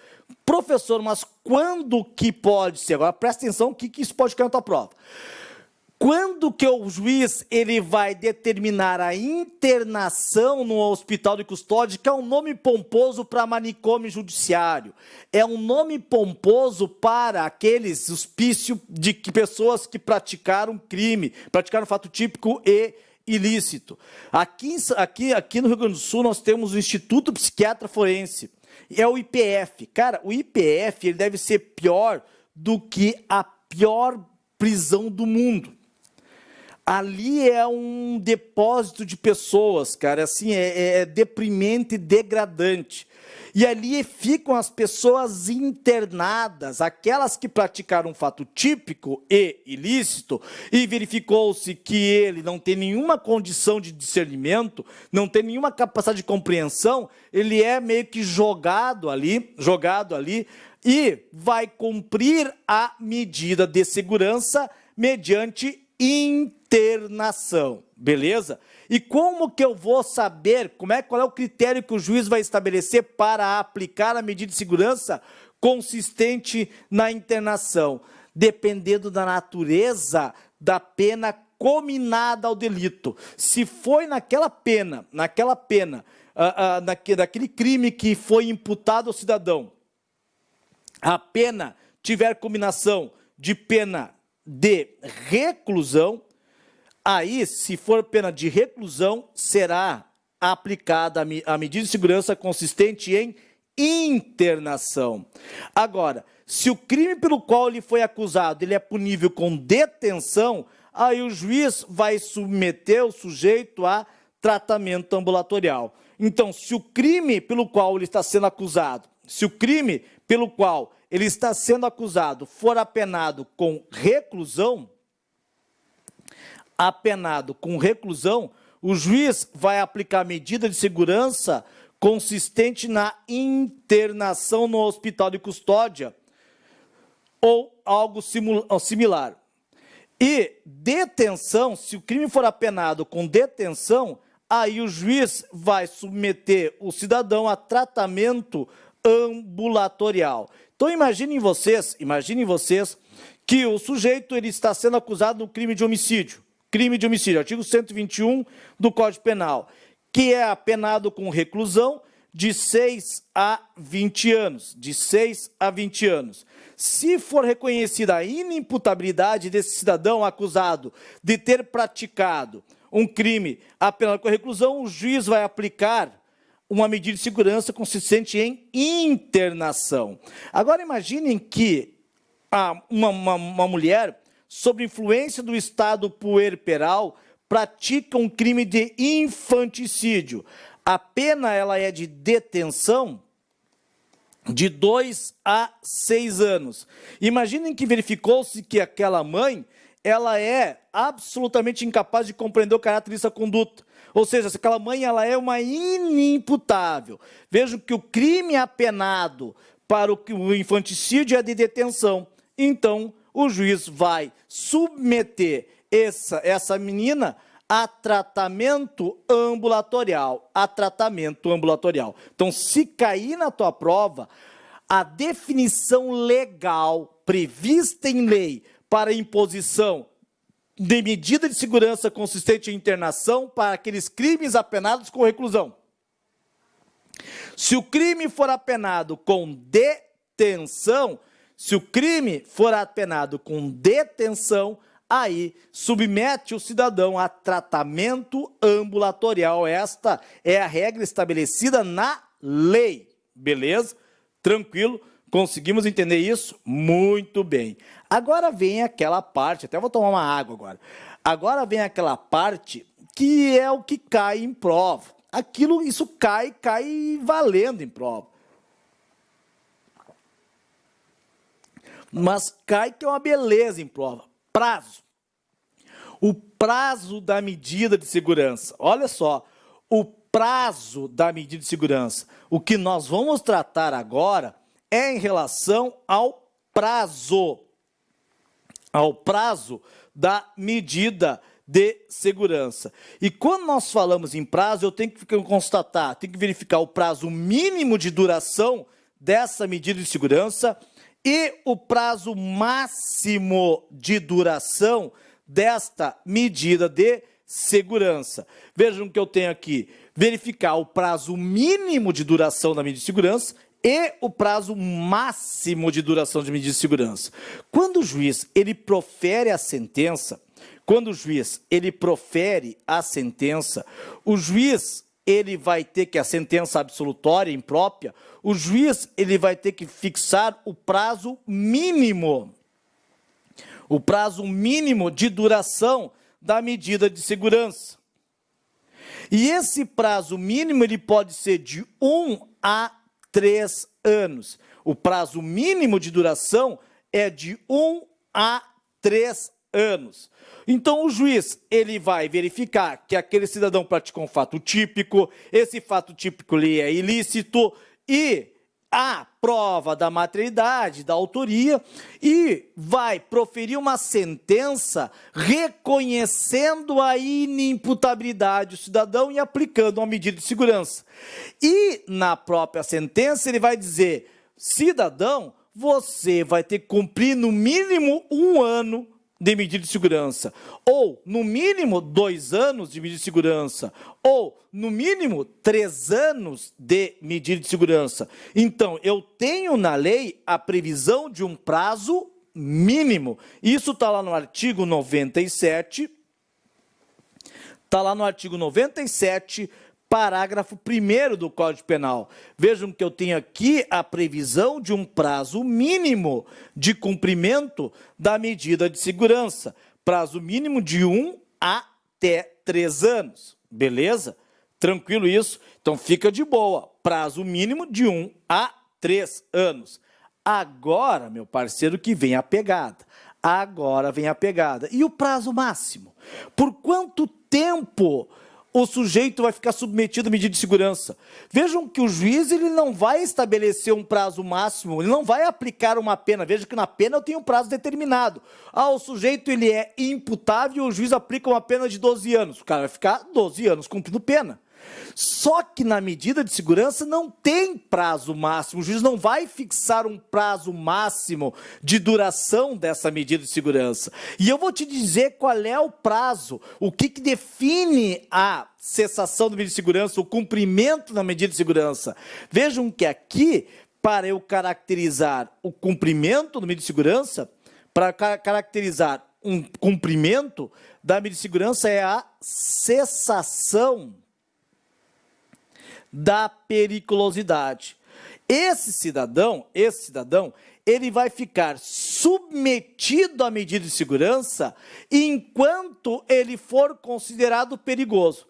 Professor, mas quando que pode ser? Agora presta atenção, o que isso pode cair na tua prova. Quando que o juiz ele vai determinar a internação no hospital de custódia, que é um nome pomposo para manicômio judiciário, é um nome pomposo para aqueles hospícios de pessoas que praticaram crime, praticaram fato típico e ilícito. Aqui no Rio Grande do Sul nós temos o Instituto Psiquiatra Forense, é o IPF. Cara, o IPF ele deve ser pior do que a pior prisão do mundo. Ali é um depósito de pessoas, cara, assim, é deprimente e degradante. E ali ficam as pessoas internadas, aquelas que praticaram um fato típico e ilícito, e verificou-se que ele não tem nenhuma condição de discernimento, não tem nenhuma capacidade de compreensão, ele é meio que jogado ali, e vai cumprir a medida de segurança mediante internação, beleza? E como que eu vou saber, qual é o critério que o juiz vai estabelecer para aplicar a medida de segurança consistente na internação? Dependendo da natureza da pena cominada ao delito. Se foi daquele crime que foi imputado ao cidadão, a pena tiver combinação de pena de reclusão, aí, se for pena de reclusão, será aplicada a medida de segurança consistente em internação. Agora, se o crime pelo qual ele foi acusado ele é punível com detenção, aí o juiz vai submeter o sujeito a tratamento ambulatorial. Então, se o crime pelo qual ele está sendo acusado, for apenado com reclusão, o juiz vai aplicar medida de segurança consistente na internação no hospital de custódia ou algo similar. E detenção, se o crime for apenado com detenção, aí o juiz vai submeter o cidadão a tratamento ambulatorial. Então imaginem vocês que o sujeito ele está sendo acusado de crime de homicídio, artigo 121 do Código Penal, que é apenado com reclusão de 6 a 20 anos, Se for reconhecida a inimputabilidade desse cidadão acusado de ter praticado um crime apenado com reclusão, o juiz vai aplicar uma medida de segurança consistente em internação. Agora imaginem que uma mulher, sob influência do estado puerperal, pratica um crime de infanticídio. A pena ela é de detenção de 2 a 6 anos. Imaginem que verificou-se que aquela mãe ela é absolutamente incapaz de compreender o caráter dessa conduta. Ou seja, aquela mãe ela é uma inimputável. Vejam que o crime apenado para o infanticídio é de detenção. Então, o juiz vai submeter essa menina a tratamento ambulatorial. Então, se cair na tua prova, a definição legal prevista em lei para imposição de medida de segurança consistente em internação para aqueles crimes apenados com reclusão. Se o crime for apenado com detenção, aí submete o cidadão a tratamento ambulatorial. Esta é a regra estabelecida na lei. Beleza? Tranquilo? Conseguimos entender isso? Muito bem. Agora vem aquela parte, até vou tomar uma água agora. Agora vem aquela parte que é o que cai em prova. Isso cai valendo em prova. Mas cai que é uma beleza em prova. Prazo. O prazo da medida de segurança. Olha só, o prazo da medida de segurança. O que nós vamos tratar agora é em relação ao prazo da medida de segurança. E quando nós falamos em prazo, eu tenho que verificar o prazo mínimo de duração dessa medida de segurança e o prazo máximo de duração desta medida de segurança. Vejam que eu tenho aqui, verificar o prazo mínimo de duração da medida de segurança e o prazo máximo de duração de medida de segurança. Quando o juiz ele profere a sentença, o juiz ele vai ter que, a sentença absolutória imprópria, o juiz ele vai ter que fixar o prazo mínimo de duração da medida de segurança. E esse prazo mínimo ele pode ser de 1 a 3 anos. O prazo mínimo de duração é de 1 a 3 anos. Então, o juiz ele vai verificar que aquele cidadão praticou um fato típico, esse fato típico ele é ilícito e a prova da materialidade, da autoria, e vai proferir uma sentença reconhecendo a inimputabilidade do cidadão e aplicando uma medida de segurança. E na própria sentença ele vai dizer: cidadão, você vai ter que cumprir no mínimo 1 ano de medida de segurança, ou no mínimo 2 anos de medida de segurança, ou no mínimo 3 anos de medida de segurança. Então, eu tenho na lei a previsão de um prazo mínimo. Isso está lá no artigo 97, parágrafo 1º do Código Penal. Vejam que eu tenho aqui a previsão de um prazo mínimo de cumprimento da medida de segurança. Prazo mínimo de 1 até 3 anos. Beleza? Tranquilo isso? Então fica de boa. Prazo mínimo de 1 a 3 anos. Agora, meu parceiro, que vem a pegada. E o prazo máximo? Por quanto tempo o sujeito vai ficar submetido à medida de segurança? Vejam que o juiz ele não vai estabelecer um prazo máximo, ele não vai aplicar uma pena. Veja que na pena eu tenho um prazo determinado. O sujeito ele é imputável e o juiz aplica uma pena de 12 anos. O cara vai ficar 12 anos cumprindo pena. Só que na medida de segurança não tem prazo máximo, o juiz não vai fixar um prazo máximo de duração dessa medida de segurança. E eu vou te dizer qual é o prazo, o que define a cessação da medida de segurança, o cumprimento da medida de segurança. Vejam que aqui, para eu caracterizar o cumprimento da medida de segurança, para caracterizar um cumprimento da medida de segurança é a cessação da periculosidade. Esse cidadão, ele vai ficar submetido à medida de segurança enquanto ele for considerado perigoso.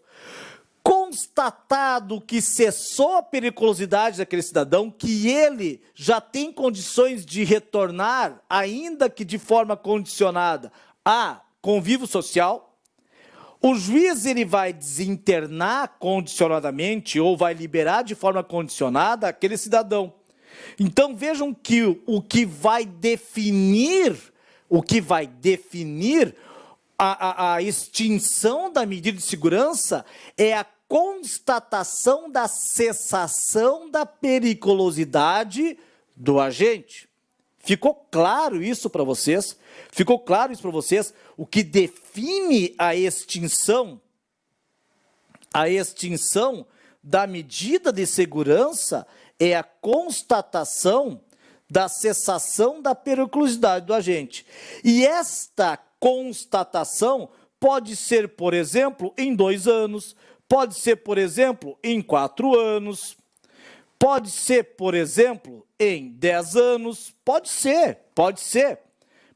Constatado que cessou a periculosidade daquele cidadão, que ele já tem condições de retornar, ainda que de forma condicionada, a convívio social, o juiz ele vai desinternar condicionadamente ou vai liberar de forma condicionada aquele cidadão. Então vejam que o que vai definir a extinção da medida de segurança é a constatação da cessação da periculosidade do agente. Ficou claro isso para vocês? O que define a extinção da medida de segurança é a constatação da cessação da periculosidade do agente. E esta constatação pode ser, por exemplo, em 2 anos, pode ser, por exemplo, em 4 anos, pode ser, por exemplo, em 10 anos, pode ser.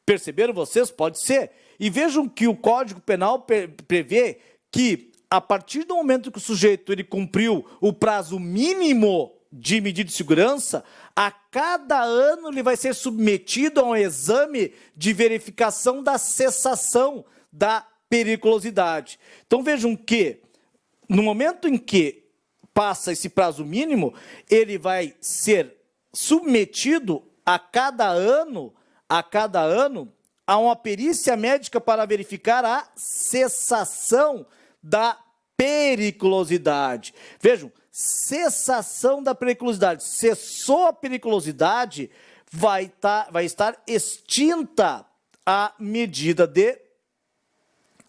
Perceberam vocês? Pode ser. E vejam que o Código Penal prevê que, a partir do momento que o sujeito ele cumpriu o prazo mínimo de medida de segurança, a cada ano ele vai ser submetido a um exame de verificação da cessação da periculosidade. Então vejam que, no momento em que passa esse prazo mínimo, ele vai ser submetido a cada ano a uma perícia médica para verificar a cessação da periculosidade. Vejam, cessação da periculosidade. Cessou a periculosidade, vai estar extinta a medida de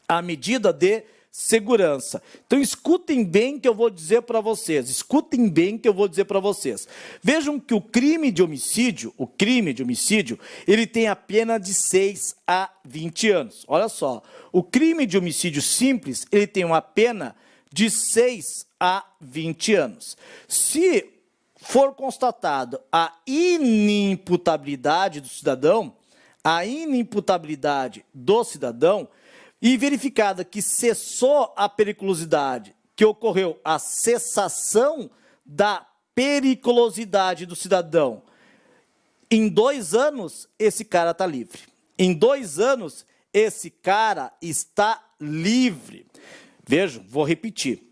a medida de segurança. Então escutem bem o que eu vou dizer para vocês. Escutem bem o que eu vou dizer para vocês. Vejam que o crime de homicídio, ele tem a pena de 6 a 20 anos. Olha só, o crime de homicídio simples, ele tem uma pena de 6 a 20 anos. Se for constatado a inimputabilidade do cidadão, e verificada que cessou a periculosidade, que ocorreu a cessação da periculosidade do cidadão, em 2 anos, esse cara está livre. Em 2 anos, esse cara está livre. Vejam, vou repetir.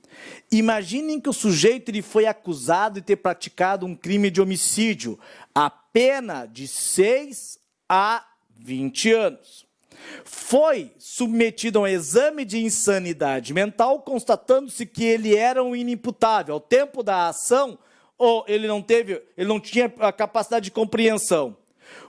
Imaginem que o sujeito ele foi acusado de ter praticado um crime de homicídio, a pena de 6 a 20 anos. Foi submetido a um exame de insanidade mental, constatando-se que ele era um inimputável. Ao tempo da ação, ou ele não tinha a capacidade de compreensão.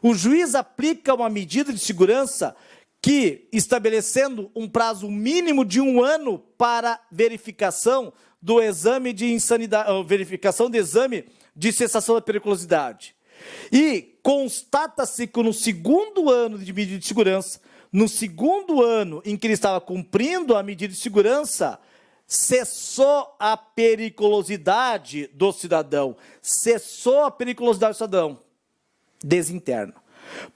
O juiz aplica uma medida de segurança que, estabelecendo um prazo mínimo de 1 ano para verificação do exame de insanidade, verificação do exame de cessação da periculosidade. E constata-se que no 2º ano de medida de segurança, no 2º ano em que ele estava cumprindo a medida de segurança, cessou a periculosidade do cidadão. Cessou a periculosidade do cidadão. Desinterna.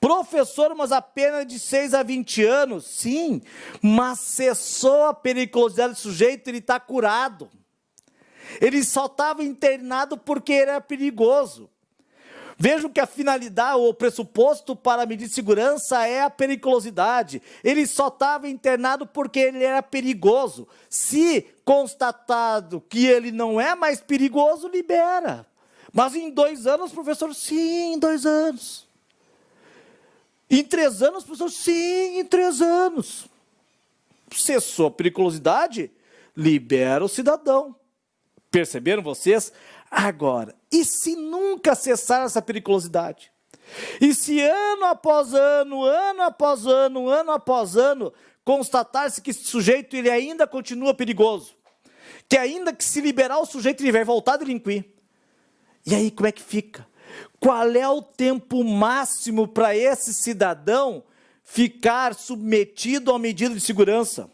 Professor, mas a pena de 6 a 20 anos? Sim, mas cessou a periculosidade do sujeito, ele está curado. Ele só estava internado porque ele era perigoso. Vejam que a finalidade, ou o pressuposto para a medida de segurança é a periculosidade. Ele só estava internado porque ele era perigoso. Se constatado que ele não é mais perigoso, libera. Mas em 2 anos, professor, sim, em 2 anos. Em 3 anos, professor, sim, em 3 anos. Cessou a periculosidade, libera o cidadão. Perceberam vocês? Agora, e se nunca cessar essa periculosidade? E se ano após ano, constatar-se que esse sujeito ele ainda continua perigoso, que ainda que se liberar o sujeito ele vai voltar a delinquir? E aí como é que fica? Qual é o tempo máximo para esse cidadão ficar submetido a medida de segurança?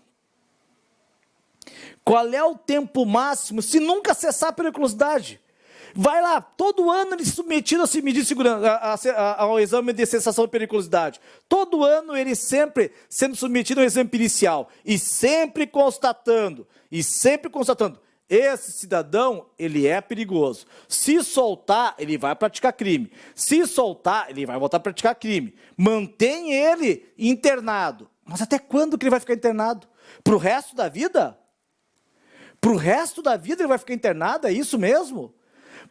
Qual é o tempo máximo se nunca cessar a periculosidade? Vai lá, todo ano ele submetido a se medir de segurança, ao exame de cessação de periculosidade. Todo ano ele sempre sendo submetido ao exame pericial. E sempre constatando, esse cidadão, ele é perigoso. Se soltar, ele vai praticar crime. Se soltar, ele vai voltar a praticar crime. Mantém ele internado. Mas até quando que ele vai ficar internado? Para o resto da vida? Para o resto da vida ele vai ficar internado? É isso mesmo?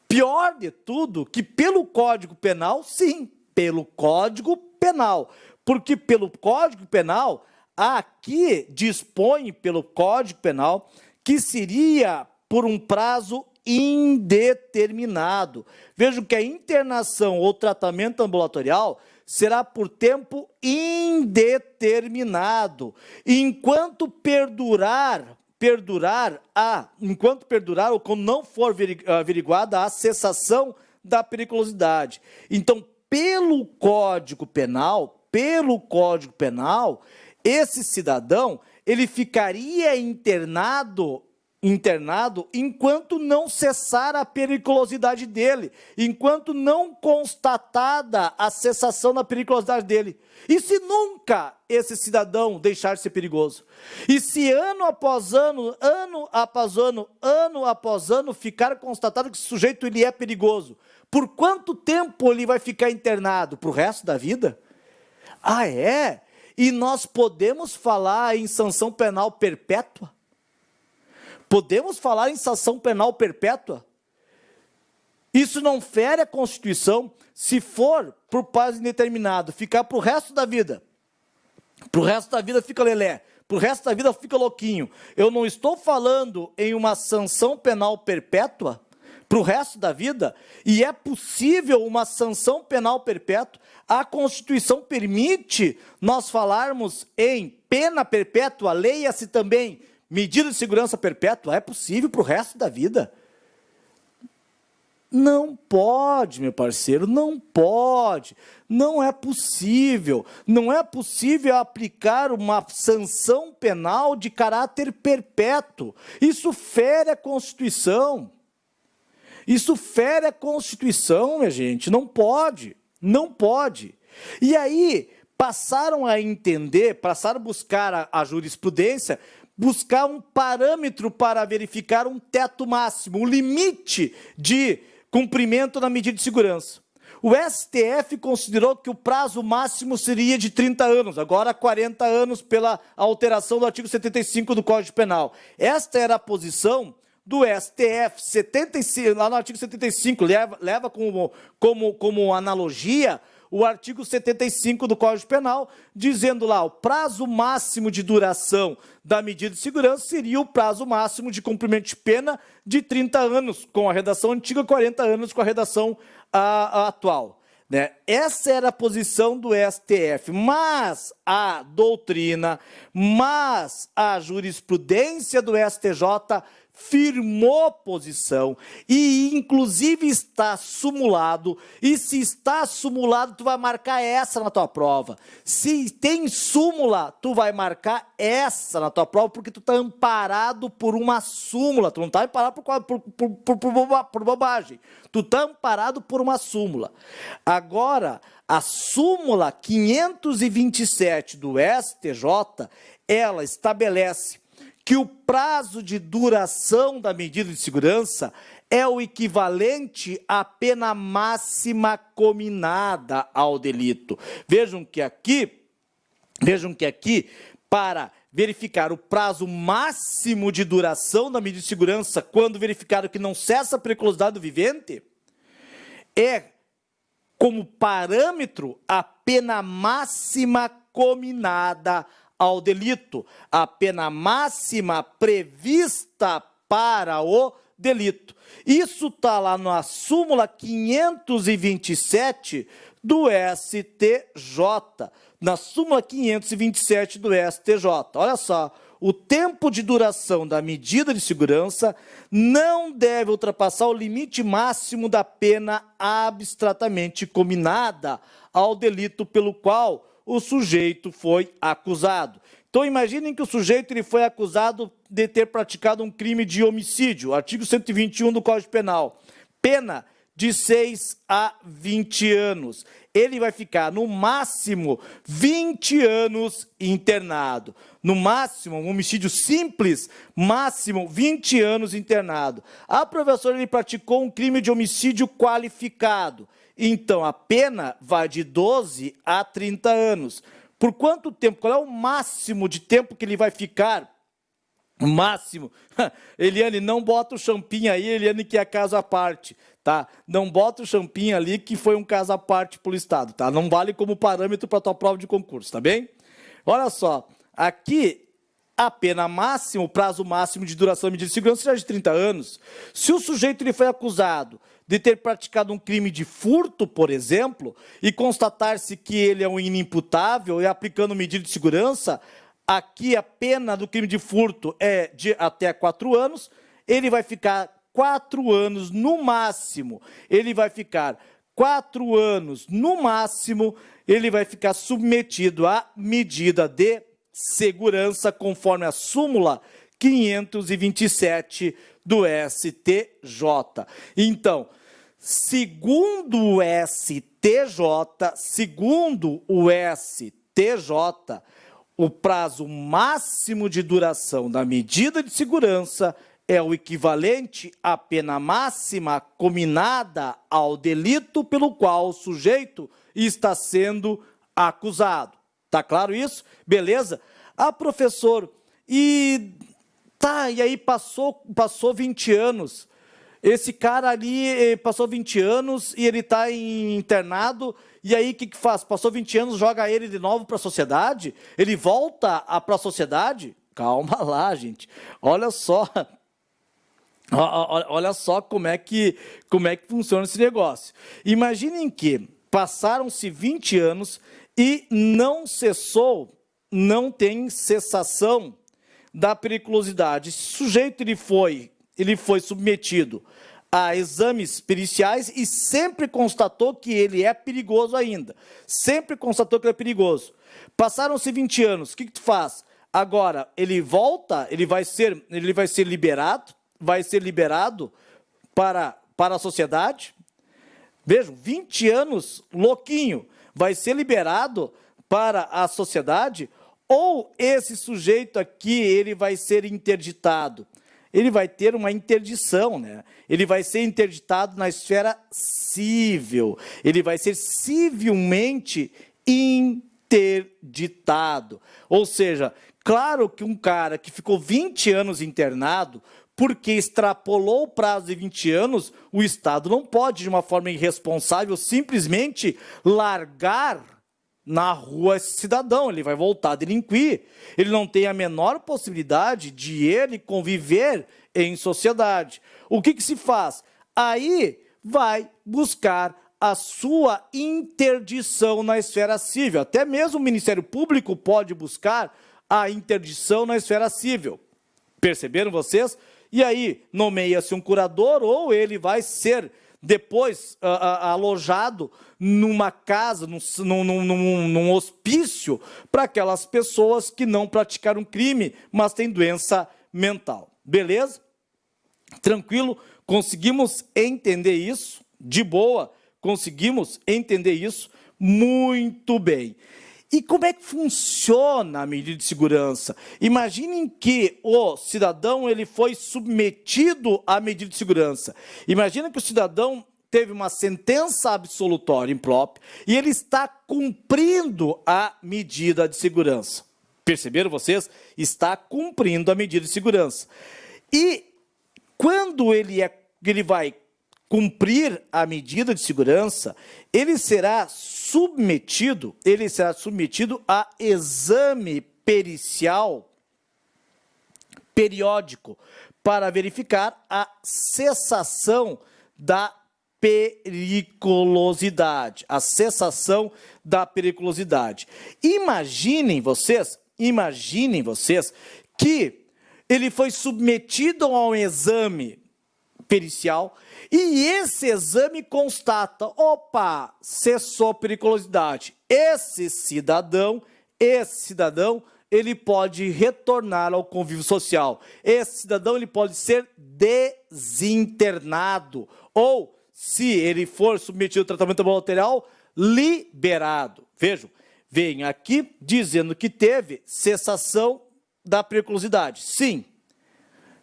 Pior de tudo, que pelo Código Penal, sim, pelo Código Penal. Porque pelo Código Penal, aqui dispõe pelo Código Penal que seria por um prazo indeterminado. Vejam que a internação ou tratamento ambulatorial será por tempo indeterminado, enquanto perdurar ou quando não for averiguada a cessação da periculosidade. Então, pelo Código Penal, esse cidadão, ele ficaria internado enquanto não cessar a periculosidade dele, enquanto não constatada a cessação da periculosidade dele. E se nunca esse cidadão deixar de ser perigoso? E se ano após ano ficar constatado que esse sujeito ele é perigoso, por quanto tempo ele vai ficar internado? Para o resto da vida? Ah, é? E nós podemos falar em sanção penal perpétua? Podemos falar em sanção penal perpétua? Isso não fere a Constituição se for por prazo indeterminado, ficar para o resto da vida. Para o resto da vida fica lelé, para o resto da vida fica louquinho. Eu não estou falando em uma sanção penal perpétua para o resto da vida, e é possível uma sanção penal perpétua. A Constituição permite nós falarmos em pena perpétua, leia-se também medida de segurança perpétua, é possível para o resto da vida? Não pode, meu parceiro, não pode, não é possível. Não é possível aplicar uma sanção penal de caráter perpétuo. Isso fere a Constituição. Isso fere a Constituição, minha gente, não pode, não pode. E aí passaram a entender, passaram a buscar a jurisprudência, buscar um parâmetro para verificar um teto máximo, um limite de cumprimento da medida de segurança. O STF considerou que o prazo máximo seria de 30 anos, agora 40 anos pela alteração do artigo 75 do Código Penal. Esta era a posição do STF, 75, lá no artigo 75, leva como analogia o artigo 75 do Código Penal, dizendo lá, o prazo máximo de duração da medida de segurança seria o prazo máximo de cumprimento de pena de 30 anos, com a redação antiga, 40 anos com a redação atual. Né? Essa era a posição do STF, mas a doutrina, mas a jurisprudência do STJ firmou posição e inclusive está sumulado, e se está sumulado, tu vai marcar essa na tua prova. Se tem súmula, tu vai marcar essa na tua prova, porque tu está amparado por uma súmula, tu não está amparado por bobagem, tu está amparado por uma súmula. Agora, a súmula 527 do STJ, ela estabelece que o prazo de duração da medida de segurança é o equivalente à pena máxima cominada ao delito. Vejam que aqui, para verificar o prazo máximo de duração da medida de segurança, quando verificado que não cessa a periculosidade do vivente, é como parâmetro a pena máxima cominada ao delito, a pena máxima prevista para o delito. Isso está lá na súmula 527 do STJ, na súmula 527 do STJ. Olha só, o tempo de duração da medida de segurança não deve ultrapassar o limite máximo da pena abstratamente cominada ao delito pelo qual o sujeito foi acusado. Então, imaginem que o sujeito ele foi acusado de ter praticado um crime de homicídio, artigo 121 do Código Penal, pena de 6 a 20 anos. Ele vai ficar, no máximo, 20 anos internado. No máximo, um homicídio simples, máximo 20 anos internado. A professora ele praticou um crime de homicídio qualificado. Então, a pena vai de 12 a 30 anos. Por quanto tempo? Qual é o máximo de tempo que ele vai ficar? O máximo. Eliane, não bota o champinho aí, Eliane, que é caso à parte, tá? Não bota o champinho ali, que foi um caso à parte pelo Estado, tá? Não vale como parâmetro para a tua prova de concurso, tá bem? Olha só, aqui a pena máxima, o prazo máximo de duração da medida de segurança será de 30 anos. Se o sujeito ele foi acusado de ter praticado um crime de furto, por exemplo, e constatar-se que ele é um inimputável e aplicando medida de segurança, aqui a pena do crime de furto é de até 4 anos, ele vai ficar 4 anos no máximo, ele vai ficar 4 anos no máximo, ele vai ficar submetido à medida de segurança conforme a súmula 527 do STJ. Então, segundo o STJ, o prazo máximo de duração da medida de segurança é o equivalente à pena máxima cominada ao delito pelo qual o sujeito está sendo acusado. Tá claro isso? Beleza? Ah, professor, e aí passou 20 anos. Esse cara ali passou 20 anos e ele está internado, e aí o que faz? Passou 20 anos, joga ele de novo para a sociedade? Ele volta para a sociedade? Calma lá, gente. Olha só. Olha só como é que funciona esse negócio. Imaginem que passaram-se 20 anos e não cessou não tem cessação da periculosidade. Esse sujeito ele foi submetido a exames periciais e sempre constatou que ele é perigoso ainda. Sempre constatou que ele é perigoso. Passaram-se 20 anos, o que tu faz? Agora, ele volta, ele vai ser liberado, para a sociedade. Vejam, 20 anos, louquinho, vai ser liberado para a sociedade, ou esse sujeito aqui, ele vai ser interditado? Ele vai ter uma interdição, né? Ele vai ser interditado na esfera civil, ele vai ser civilmente interditado. Ou seja, claro que um cara que ficou 20 anos internado, porque extrapolou o prazo de 20 anos, o Estado não pode, de uma forma irresponsável, simplesmente largar na rua esse cidadão. Ele vai voltar a delinquir. Ele não tem a menor possibilidade de ele conviver em sociedade. O que se faz? Aí vai buscar a sua interdição na esfera civil. Até mesmo o Ministério Público pode buscar a interdição na esfera civil. Perceberam vocês? E aí nomeia-se um curador, ou ele vai ser depois alojado numa casa, num hospício, para aquelas pessoas que não praticaram crime, mas têm doença mental. Beleza? Tranquilo? Conseguimos entender isso? De boa? Conseguimos entender isso? Muito bem. E como é que funciona a medida de segurança? Imaginem que o cidadão ele foi submetido à medida de segurança. Imagina que o cidadão teve uma sentença absolutória imprópria e ele está cumprindo a medida de segurança. Perceberam vocês? Está cumprindo a medida de segurança. E quando ele vai cumprir a medida de segurança, ele será submetido a exame pericial periódico para verificar a cessação da periculosidade. A cessação da periculosidade. Imaginem vocês que ele foi submetido a um exame pericial e esse exame constata, opa, cessou a periculosidade. Esse cidadão, ele pode retornar ao convívio social. Esse cidadão, ele pode ser desinternado ou, se ele for submetido ao tratamento ambulatorial, liberado. Vejam, vem aqui dizendo que teve cessação da periculosidade. Sim.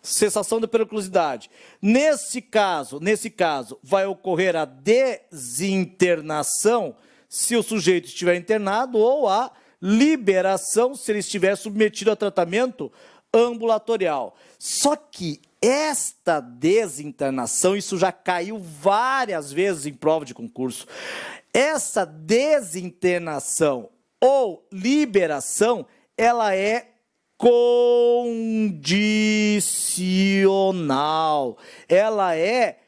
Cessação da periculosidade. Nesse caso, vai ocorrer a desinternação se o sujeito estiver internado ou a liberação se ele estiver submetido a tratamento ambulatorial. Só que esta desinternação, isso já caiu várias vezes em prova de concurso, essa desinternação ou liberação, ela é condicional. Ela é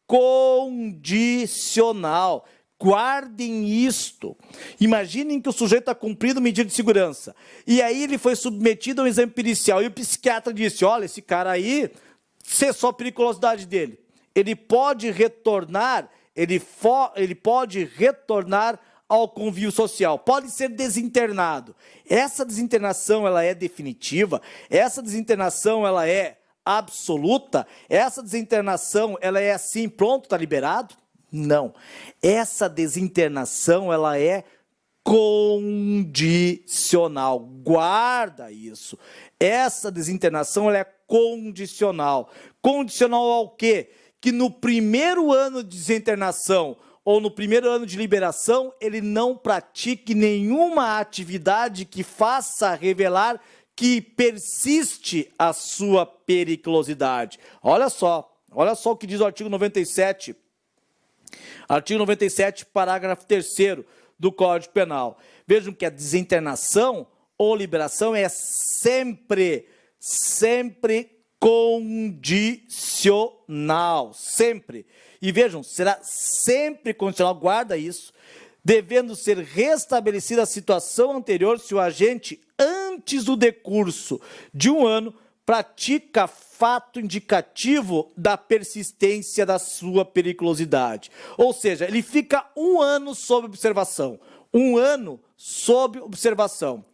condicional. Guardem isto. Imaginem que o sujeito está cumprindo medida de segurança. E aí ele foi submetido a um exame pericial. E o psiquiatra disse, olha, esse cara aí, cessou a periculosidade dele. Ele pode retornar, ao convívio social, pode ser desinternado. Essa desinternação, ela é definitiva? Essa desinternação, ela é absoluta? Essa desinternação, ela é assim, pronto, está liberado? Não. Essa desinternação, ela é condicional. Guarda isso. Essa desinternação, ela é condicional. Condicional ao quê? Que no primeiro ano de desinternação ou no primeiro ano de liberação, ele não pratique nenhuma atividade que faça revelar que persiste a sua periculosidade. Olha só o que diz o artigo 97. Artigo 97, parágrafo 3º do Código Penal. Vejam que a desinternação ou liberação é sempre condicional, sempre. E vejam, será sempre condicional, guarda isso. devendo ser restabelecida a situação anterior se o agente, antes do decurso de um ano, pratica fato indicativo da persistência da sua periculosidade. Ou seja, ele fica um ano sob observação. Um ano sob observação.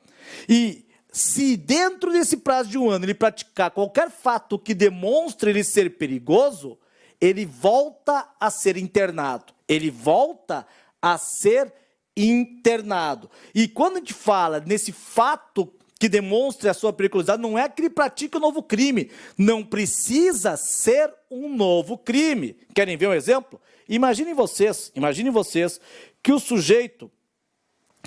E se dentro desse prazo de um ano ele praticar qualquer fato que demonstre ele ser perigoso, ele volta a ser internado. Ele volta a ser internado. E quando a gente fala nesse fato que demonstre a sua periculosidade, não é que ele pratica um novo crime. Não precisa ser um novo crime. Querem ver um exemplo? Imaginem vocês que o sujeito,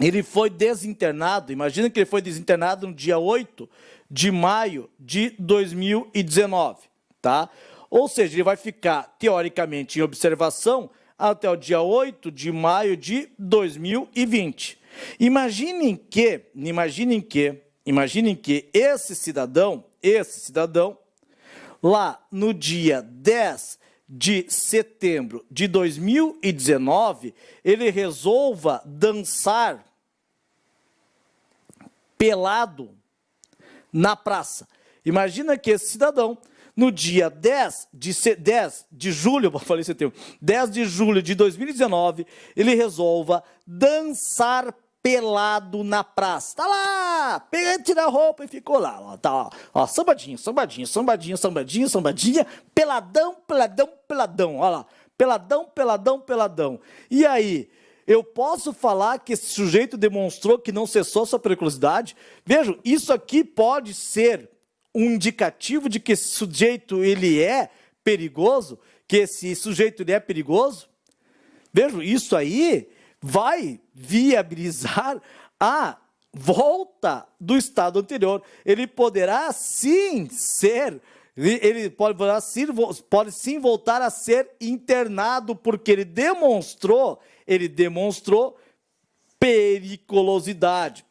ele foi desinternado, imagina que ele foi desinternado no dia 8 de maio de 2019, tá? Ou seja, ele vai ficar, teoricamente, em observação até o dia 8 de maio de 2020. Imaginem que esse cidadão, lá no dia 10 de setembro de 2019, ele resolva dançar pelado na praça. Imagina que esse cidadão, no dia 10 de julho, eu falei setembro, 10 de julho de 2019, ele resolva dançar pelado na praça. Tá lá, tira a roupa e ficou lá. Ó, tá, ó, sambadinha, peladão, ó lá. Peladão. E aí, eu posso falar que esse sujeito demonstrou que não cessou sua periculosidade? Vejam, isso aqui pode ser um indicativo de que esse sujeito ele é perigoso, Vejam, isso aí vai viabilizar a volta do estado anterior. Ele poderá sim pode sim voltar a ser internado, porque ele demonstrou periculosidade.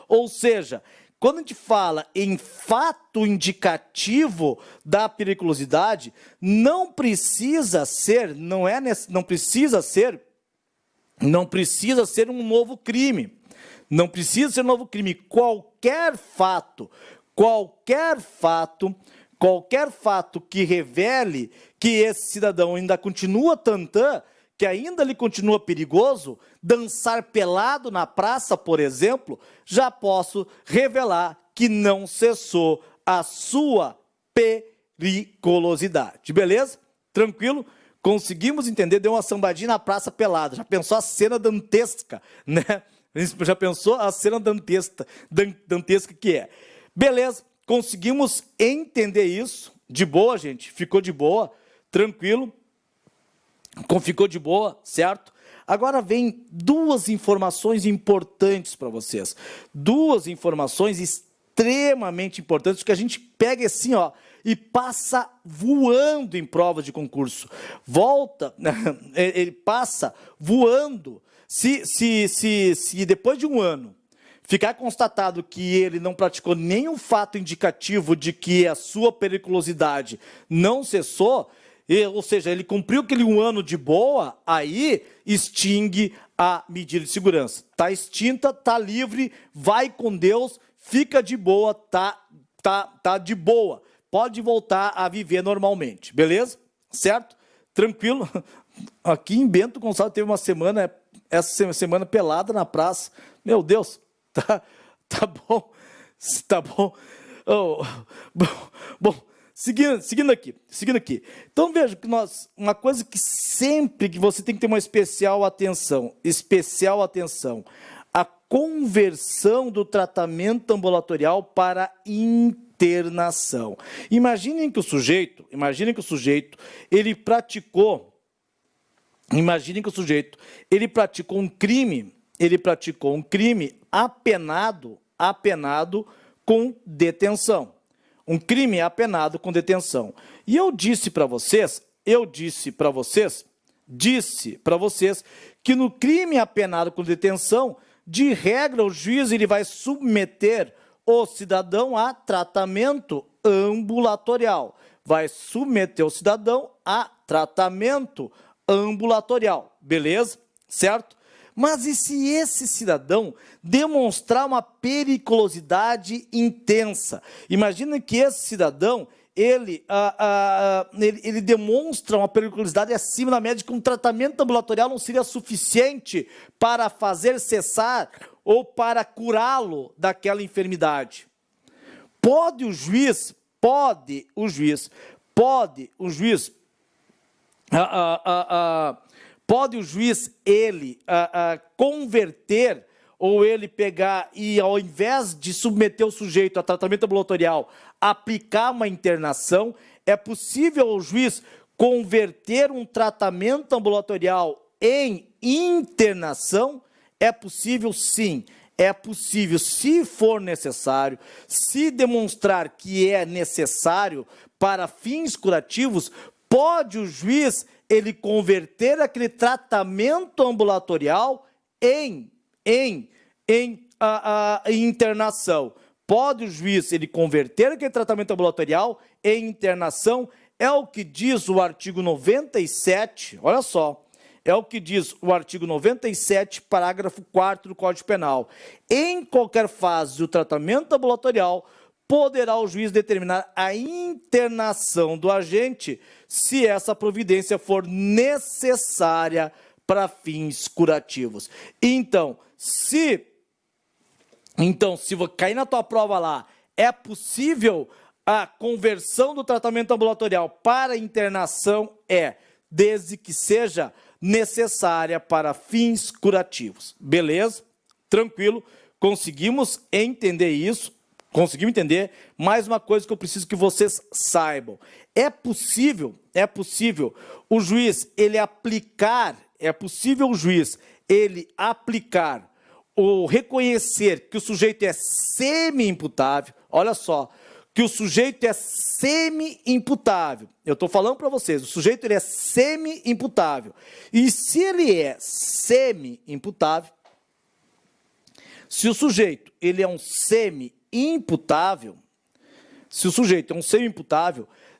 Ou seja, quando a gente fala em fato indicativo da periculosidade, não precisa ser um novo crime. Não precisa ser um novo crime. Qualquer fato que revele que esse cidadão ainda continua tantã, que ainda ele continua perigoso, dançar pelado na praça, por exemplo, já posso revelar que não cessou a sua periculosidade. Beleza? Tranquilo? Conseguimos entender? Deu uma sambadinha na praça pelada. Já pensou a cena dantesca, né? Já pensou a cena dantesca que é? Beleza? Conseguimos entender isso? De boa, gente? Ficou de boa? Tranquilo? Ficou de boa, certo? Agora vem duas informações importantes para vocês. Duas informações extremamente importantes que a gente pega assim, ó, e passa voando em prova de concurso. Ele passa voando. Se depois de um ano ficar constatado que ele não praticou nenhum fato indicativo de que a sua periculosidade não cessou, ou seja, ele cumpriu aquele um ano de boa, aí extingue a medida de segurança. Está extinta, está livre, vai com Deus, fica de boa, tá de boa. Pode voltar a viver normalmente, beleza? Certo? Tranquilo? Aqui em Bento Gonçalves teve essa semana pelada na praça. Meu Deus, tá bom. Oh, bom. Seguindo aqui. Então veja que uma coisa que sempre que você tem que ter uma especial atenção, a conversão do tratamento ambulatorial para internação. Imaginem que o sujeito, ele praticou um crime, apenado com detenção. Um crime apenado com detenção. E eu disse para vocês que no crime apenado com detenção, de regra, o juiz ele vai submeter o cidadão a tratamento ambulatorial. ambulatorial, beleza? Certo? Mas e se esse cidadão demonstrar uma periculosidade intensa? Imagina que esse cidadão, ele demonstra uma periculosidade acima da média, que um tratamento ambulatorial não seria suficiente para fazer cessar ou para curá-lo daquela enfermidade. Pode o juiz ele converter, ou ele pegar e, ao invés de submeter o sujeito a tratamento ambulatorial, aplicar uma internação? É possível o juiz converter um tratamento ambulatorial em internação? É possível, sim. É possível, se for necessário, se demonstrar que é necessário para fins curativos, pode o juiz ele converter aquele tratamento ambulatorial em internação. Pode o juiz ele converter aquele tratamento ambulatorial em internação. É o que diz o artigo 97, olha só. É o que diz o artigo 97, parágrafo 4º do Código Penal. Em qualquer fase do tratamento ambulatorial, poderá o juiz determinar a internação do agente se essa providência for necessária para fins curativos. Então, se cair na tua prova lá, é possível a conversão do tratamento ambulatorial para internação? Desde que seja necessária para fins curativos. Beleza? Tranquilo? Conseguimos entender isso? Conseguimos entender? Mais uma coisa que eu preciso que vocês saibam. É possível o juiz ele aplicar ou reconhecer que o sujeito é semi-imputável. Olha só, que o sujeito é semi-imputável. Eu estou falando para vocês, o sujeito ele é semi-imputável. E se ele é semi-imputável, se o sujeito ele é um semi-imputável,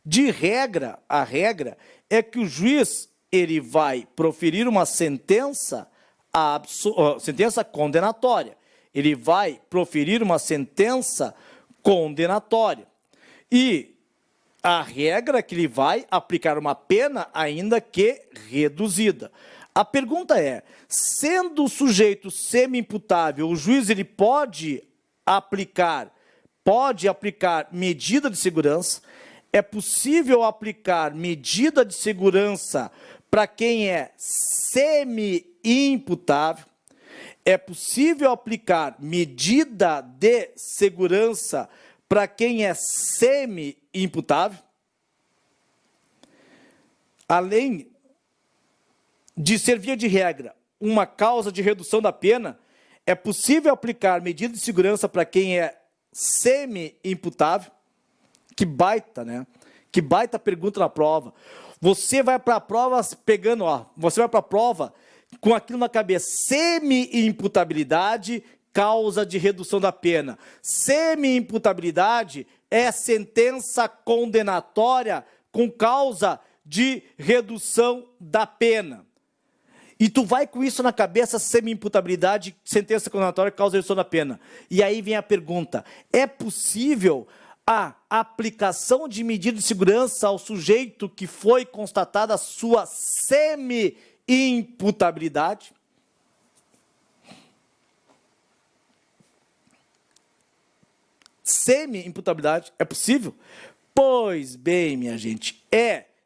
de regra, a regra é que o juiz ele vai proferir uma sentença condenatória. Ele vai proferir uma sentença condenatória. E a regra é que ele vai aplicar uma pena ainda que reduzida. A pergunta é, sendo o sujeito semi-imputável, o juiz ele pode aplicar medida de segurança? É possível aplicar medida de segurança para quem é semi-imputável? É possível aplicar medida de segurança para quem é semi-imputável? Além de ser, via de regra, uma causa de redução da pena, é possível aplicar medida de segurança para quem é semi-imputável? Que baita, né? Que baita pergunta na prova. Você vai para a prova com aquilo na cabeça: semi-imputabilidade, causa de redução da pena. Semi-imputabilidade é sentença condenatória com causa de redução da pena. E tu vai com isso na cabeça: semi-imputabilidade, sentença condenatória, causa de redução da pena. E aí vem a pergunta: é possível a aplicação de medida de segurança ao sujeito que foi constatada a sua semi-imputabilidade? Semi-imputabilidade, é possível? Pois bem, minha gente,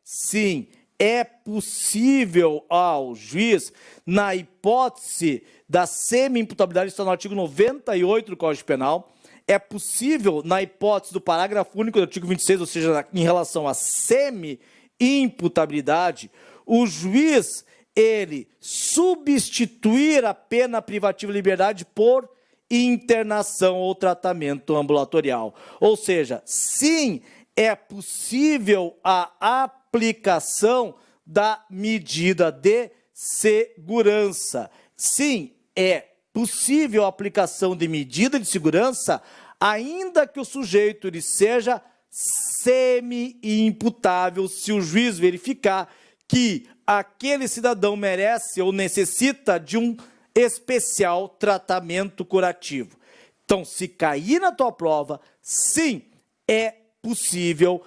sim, é possível ao juiz, na hipótese da semi-imputabilidade, está no artigo 98 do Código Penal, é possível, na hipótese do parágrafo único do artigo 26, ou seja, em relação à semi-imputabilidade, o juiz, ele substituir a pena privativa de liberdade por internação ou tratamento ambulatorial. Ou seja, sim, é possível a aplicação da medida de segurança. Sim, é possível a aplicação de medida de segurança, ainda que o sujeito ele seja semi-imputável, se o juiz verificar que aquele cidadão merece ou necessita de um especial tratamento curativo. Então, se cair na tua prova, sim, é possível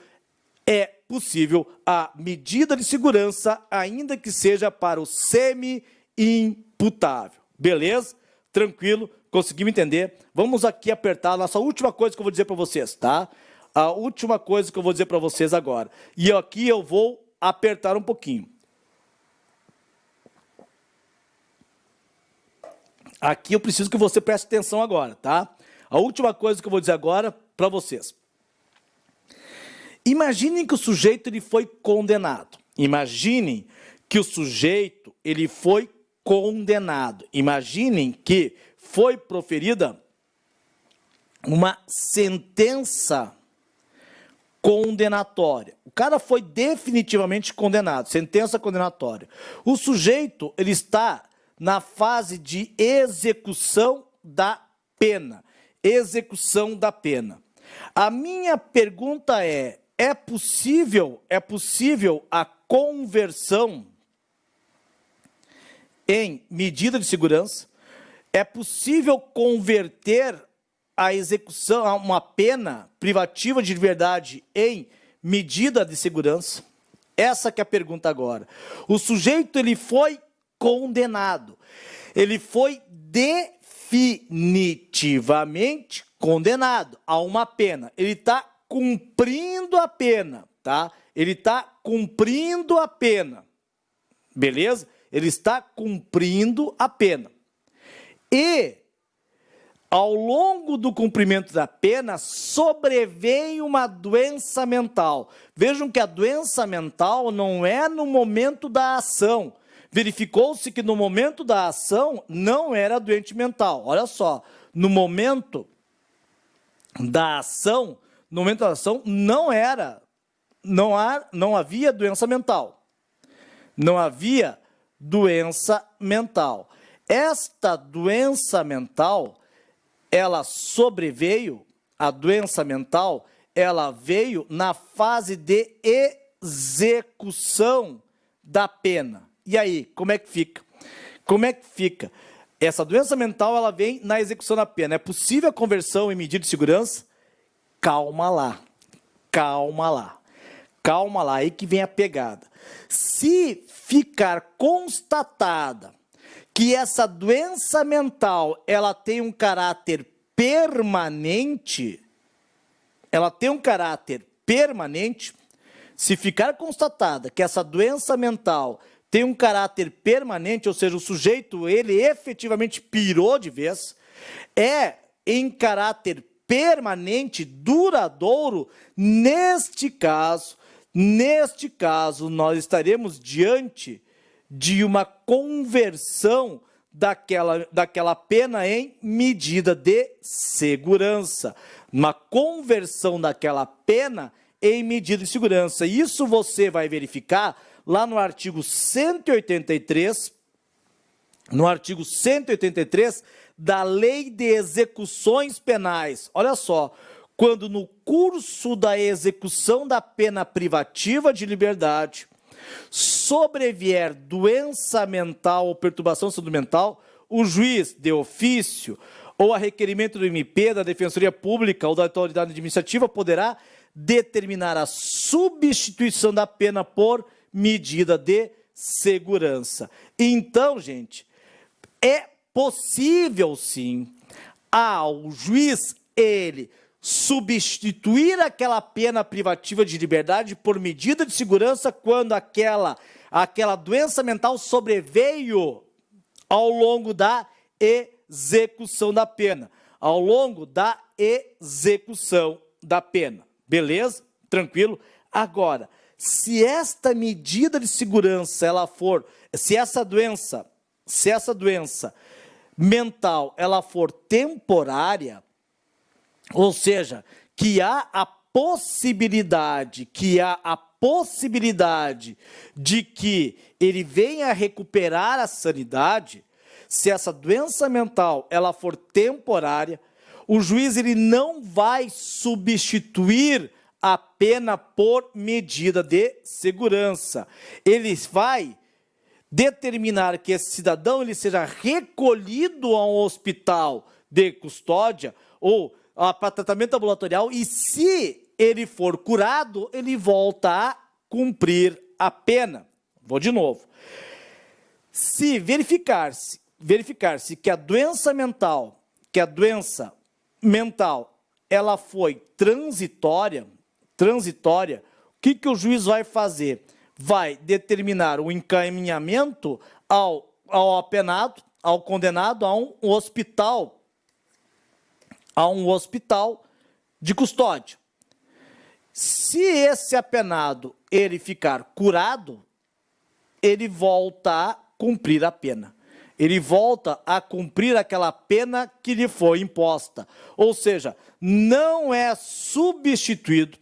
a medida de segurança, ainda que seja para o semi-imputável. Beleza? Tranquilo? Conseguimos entender? Vamos aqui apertar a nossa última coisa que eu vou dizer para vocês, tá? A última coisa que eu vou dizer para vocês agora. E aqui eu vou apertar um pouquinho. Aqui eu preciso que você preste atenção agora, tá? A última coisa que eu vou dizer agora para vocês. Imaginem que o sujeito ele foi condenado. Imaginem que o sujeito ele foi condenado. Imaginem que foi proferida uma sentença condenatória. O cara foi definitivamente condenado, sentença condenatória. O sujeito ele está na fase de execução da pena. Execução da pena. A minha pergunta é possível a conversão em medida de segurança? É possível converter a execução, uma pena privativa de liberdade em medida de segurança? Essa que é a pergunta agora. O sujeito ele foi condenado. Ele foi definitivamente condenado a uma pena. Ele está cumprindo a pena, tá? Ele está cumprindo a pena. Beleza? Ele está cumprindo a pena. E, ao longo do cumprimento da pena, sobrevém uma doença mental. Vejam que a doença mental não é no momento da ação. Verificou-se que no momento da ação não era doente mental. Olha só, no momento da ação não havia doença mental. Não havia doença mental. Esta doença mental, ela sobreveio, a doença mental, ela veio na fase de execução da pena. E aí, como é que fica? Como é que fica? Essa doença mental, ela vem na execução da pena. É possível a conversão em medida de segurança? Calma lá. Calma lá. Calma lá, aí que vem a pegada. Se ficar constatada que essa doença mental, ela tem um caráter permanente, se ficar constatada que essa doença mental tem um caráter permanente, ou seja, o sujeito, ele efetivamente pirou de vez, é em caráter permanente, duradouro, neste caso, nós estaremos diante de uma conversão daquela pena em medida de segurança. Uma conversão daquela pena em medida de segurança. Isso você vai verificar lá no artigo 183, da Lei de Execuções Penais. Olha só, quando no curso da execução da pena privativa de liberdade sobrevier doença mental ou perturbação de saúde mental, o juiz de ofício ou a requerimento do MP, da Defensoria Pública ou da autoridade administrativa poderá determinar a substituição da pena por medida de segurança. Então, gente, é possível sim ao juiz ele substituir aquela pena privativa de liberdade por medida de segurança quando aquela doença mental sobreveio ao longo da execução da pena. Ao longo da execução da pena. Beleza? Tranquilo? Agora, se esta medida de segurança se essa doença mental ela for temporária, ou seja, que há a possibilidade de que ele venha a recuperar a sanidade, se essa doença mental ela for temporária, o juiz ele não vai substituir a pena por medida de segurança. Ele vai determinar que esse cidadão ele seja recolhido a um hospital de custódia ou para tratamento ambulatorial e, se ele for curado, ele volta a cumprir a pena. Vou de novo. Se verificar-se que a doença mental, ela foi transitória, o que o juiz vai fazer? Vai determinar o encaminhamento ao apenado, ao condenado a um hospital de custódia. Se esse apenado ele ficar curado, ele volta a cumprir a pena. Ele volta a cumprir aquela pena que lhe foi imposta. Ou seja, não é substituída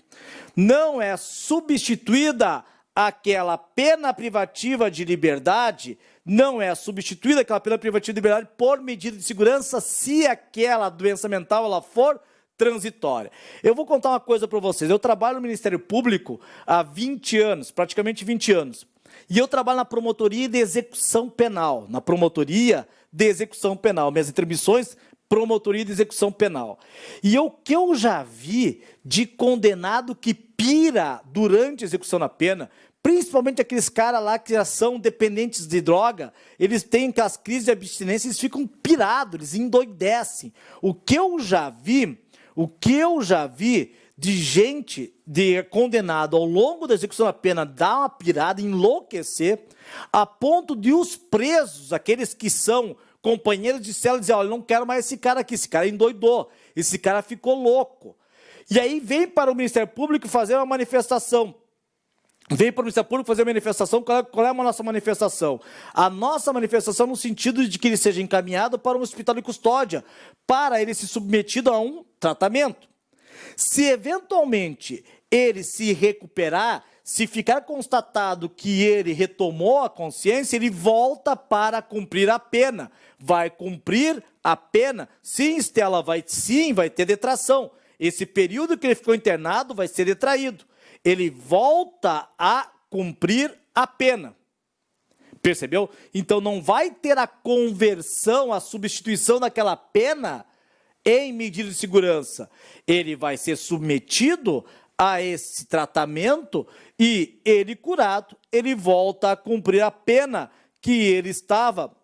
aquela pena privativa de liberdade, por medida de segurança, se aquela doença mental ela for transitória. Eu vou contar uma coisa para vocês. Eu trabalho no Ministério Público há 20 anos, praticamente 20 anos. E eu trabalho na promotoria de execução penal. Minhas intermissões, promotoria de execução penal. E o que eu já vi de condenado que pira durante a execução da pena, principalmente aqueles caras lá que já são dependentes de droga, eles têm as crises de abstinência, eles ficam pirados, eles endoidecem. O que eu já vi de gente, de condenado ao longo da execução da pena, dar uma pirada, enlouquecer, a ponto de os presos, aqueles que são companheiros de cela, dizer, olha, não quero mais esse cara aqui, esse cara endoidou, esse cara ficou louco. E aí vem para o Ministério Público fazer uma manifestação. Qual é a nossa manifestação? A nossa manifestação no sentido de que ele seja encaminhado para um hospital de custódia, para ele ser submetido a um tratamento. Se eventualmente ele se recuperar, se ficar constatado que ele retomou a consciência, ele volta para cumprir a pena. Vai cumprir a pena. Sim, Estela, vai ter detração. Esse período que ele ficou internado vai ser detraído. Ele volta a cumprir a pena. Percebeu? Então não vai ter a conversão, a substituição daquela pena em medida de segurança. Ele vai ser submetido a esse tratamento e ele curado, ele volta a cumprir a pena que ele estava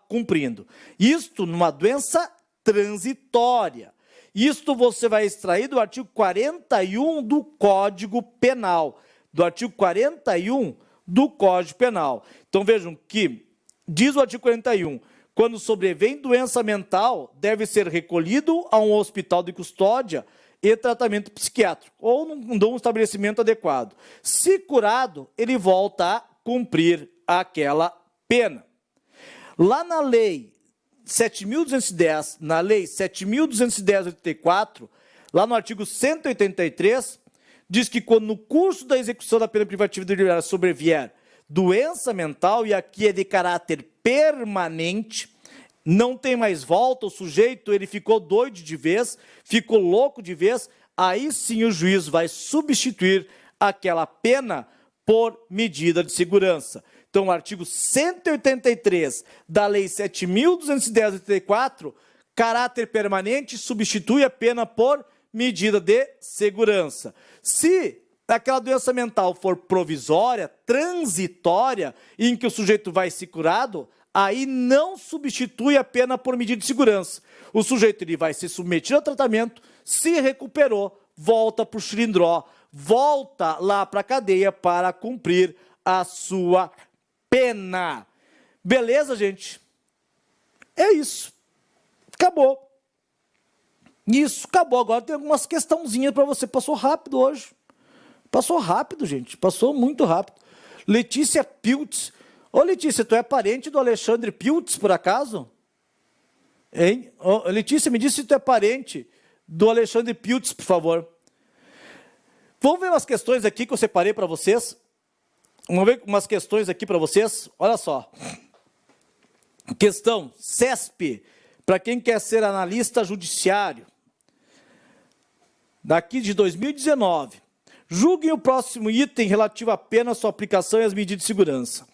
cumprindo. Isto numa doença transitória. Isto você vai extrair do artigo 41 do Código Penal. Então vejam que diz o artigo 41, quando sobrevém doença mental, deve ser recolhido a um hospital de custódia e tratamento psiquiátrico, ou num estabelecimento adequado. Se curado, ele volta a cumprir aquela pena. Lá na Lei 7.210, na Lei 7.210/84, lá no artigo 183, diz que quando no curso da execução da pena privativa de liberdade sobrevier doença mental, e aqui é de caráter permanente, não tem mais volta, o sujeito ele ficou doido de vez, ficou louco de vez, aí sim o juiz vai substituir aquela pena por medida de segurança. Então, o artigo 183 da Lei 7.210/84, caráter permanente, substitui a pena por medida de segurança. Se aquela doença mental for provisória, transitória, em que o sujeito vai ser curado, aí não substitui a pena por medida de segurança. O sujeito ele vai ser submetido ao tratamento, se recuperou, volta para o xilindró, volta lá para a cadeia para cumprir a sua pena. Beleza, gente? É isso. Acabou. Isso, acabou. Agora tem algumas questãozinhas para você. Passou rápido hoje. Passou rápido, gente. Passou muito rápido. Letícia Piltz. Ô, Letícia, tu é parente do Alexandre Piltz, por acaso? Hein? Ô, Letícia, me diz se tu é parente do Alexandre Piltz, por favor. Vamos ver umas questões aqui que eu separei para vocês. Vamos ver umas questões aqui para vocês. Olha só. Questão CESP, para quem quer ser analista judiciário. Daqui de 2019. Julguem o próximo item relativo à pena, sua aplicação e as medidas de segurança.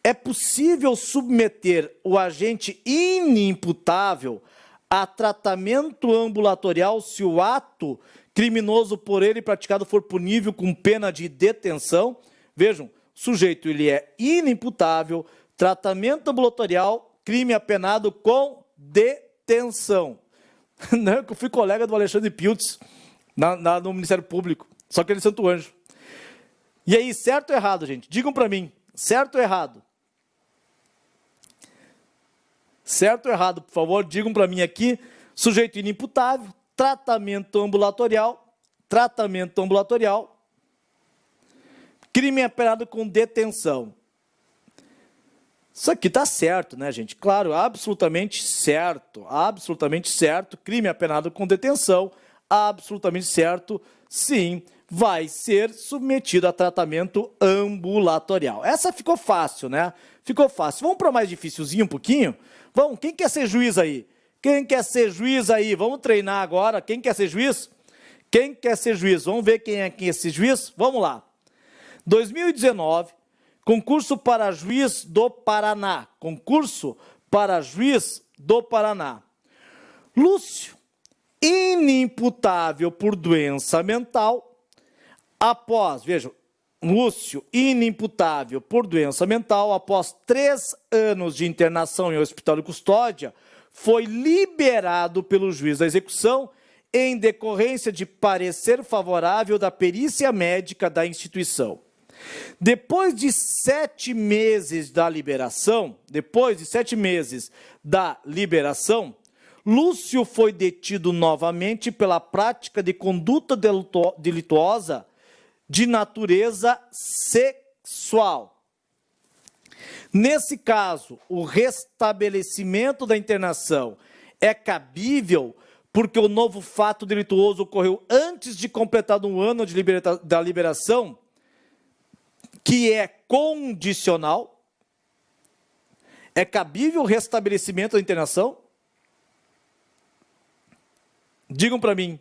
É possível submeter o agente inimputável a tratamento ambulatorial se o ato criminoso por ele praticado for punível com pena de detenção? Vejam, o sujeito ele é inimputável, tratamento ambulatorial, crime apenado com detenção. Não, eu fui colega do Alexandre Piltz no Ministério Público, só que ele é Santo Anjo. E aí, certo ou errado, gente? Digam para mim, certo ou errado? Certo ou errado, por favor, digam para mim aqui, sujeito inimputável, tratamento ambulatorial, crime apenado com detenção. Isso aqui está certo, né, gente? Claro, absolutamente certo, crime apenado com detenção, absolutamente certo, sim, vai ser submetido a tratamento ambulatorial. Essa ficou fácil, né? Ficou fácil. Vamos para mais dificilzinho um pouquinho? Vamos, quem quer ser juiz aí? Quem quer ser juiz aí? Vamos treinar agora. Quem quer ser juiz? Quem quer ser juiz? Vamos ver quem é esse juiz? Vamos lá. 2019, concurso para juiz do Paraná. Concurso para juiz do Paraná. Lúcio, inimputável por doença mental, após, vejam, Lúcio, inimputável por doença mental, após 3 anos de internação em hospital de custódia, foi liberado pelo juiz da execução em decorrência de parecer favorável da perícia médica da instituição. Depois de 7 meses da liberação, Lúcio foi detido novamente pela prática de conduta delituosa de natureza sexual. Nesse caso, o restabelecimento da internação é cabível porque o novo fato delituoso ocorreu antes de completado 1 ano da liberação, que é condicional. É cabível o restabelecimento da internação? Digam para mim.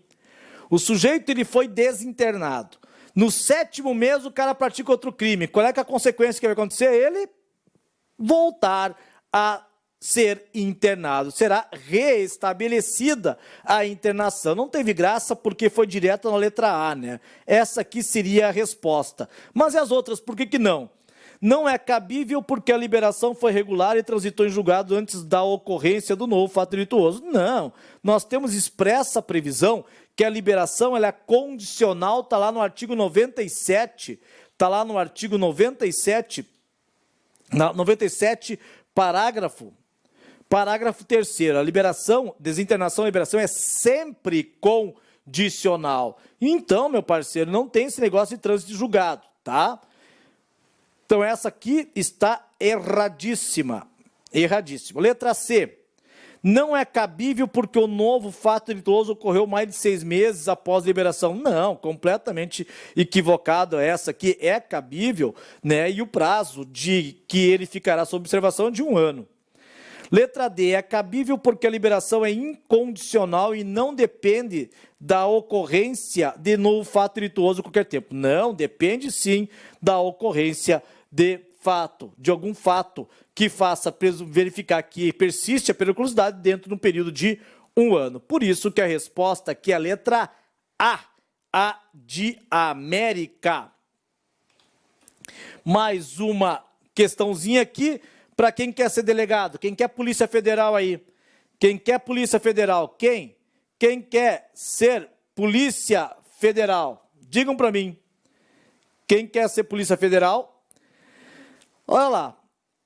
O sujeito ele foi desinternado. No 7º mês, o cara pratica outro crime. Qual é que é a consequência que vai acontecer? Ele voltar a ser internado. Será reestabelecida a internação. Não teve graça porque foi direto na letra A, né? Essa aqui seria a resposta. Mas e as outras, por que não? Não é cabível porque a liberação foi regular e transitou em julgado antes da ocorrência do novo fato delituoso. Não, nós temos expressa previsão que a liberação ela é condicional, está lá no artigo 97, parágrafo 3º, a liberação, desinternação e liberação é sempre condicional. Então, meu parceiro, não tem esse negócio de trânsito de julgado, tá? Então, essa aqui está erradíssima. Letra C. Não é cabível porque o novo fato delituoso ocorreu mais de 6 meses após a liberação. Não, completamente equivocado. Essa aqui é cabível, né? E o prazo de que ele ficará sob observação é de 1 ano. Letra D. É cabível porque a liberação é incondicional e não depende da ocorrência de novo fato delituoso a qualquer tempo. Não, depende sim da ocorrência de algum fato que faça verificar que persiste a periculosidade dentro de um período de 1 ano. Por isso que a resposta aqui é a letra A de América. Mais uma questãozinha aqui para quem quer ser delegado, quem quer Polícia Federal aí. Quem quer Polícia Federal? Quem? Quem quer ser Polícia Federal? Digam para mim. Quem quer ser Polícia Federal? Olha lá,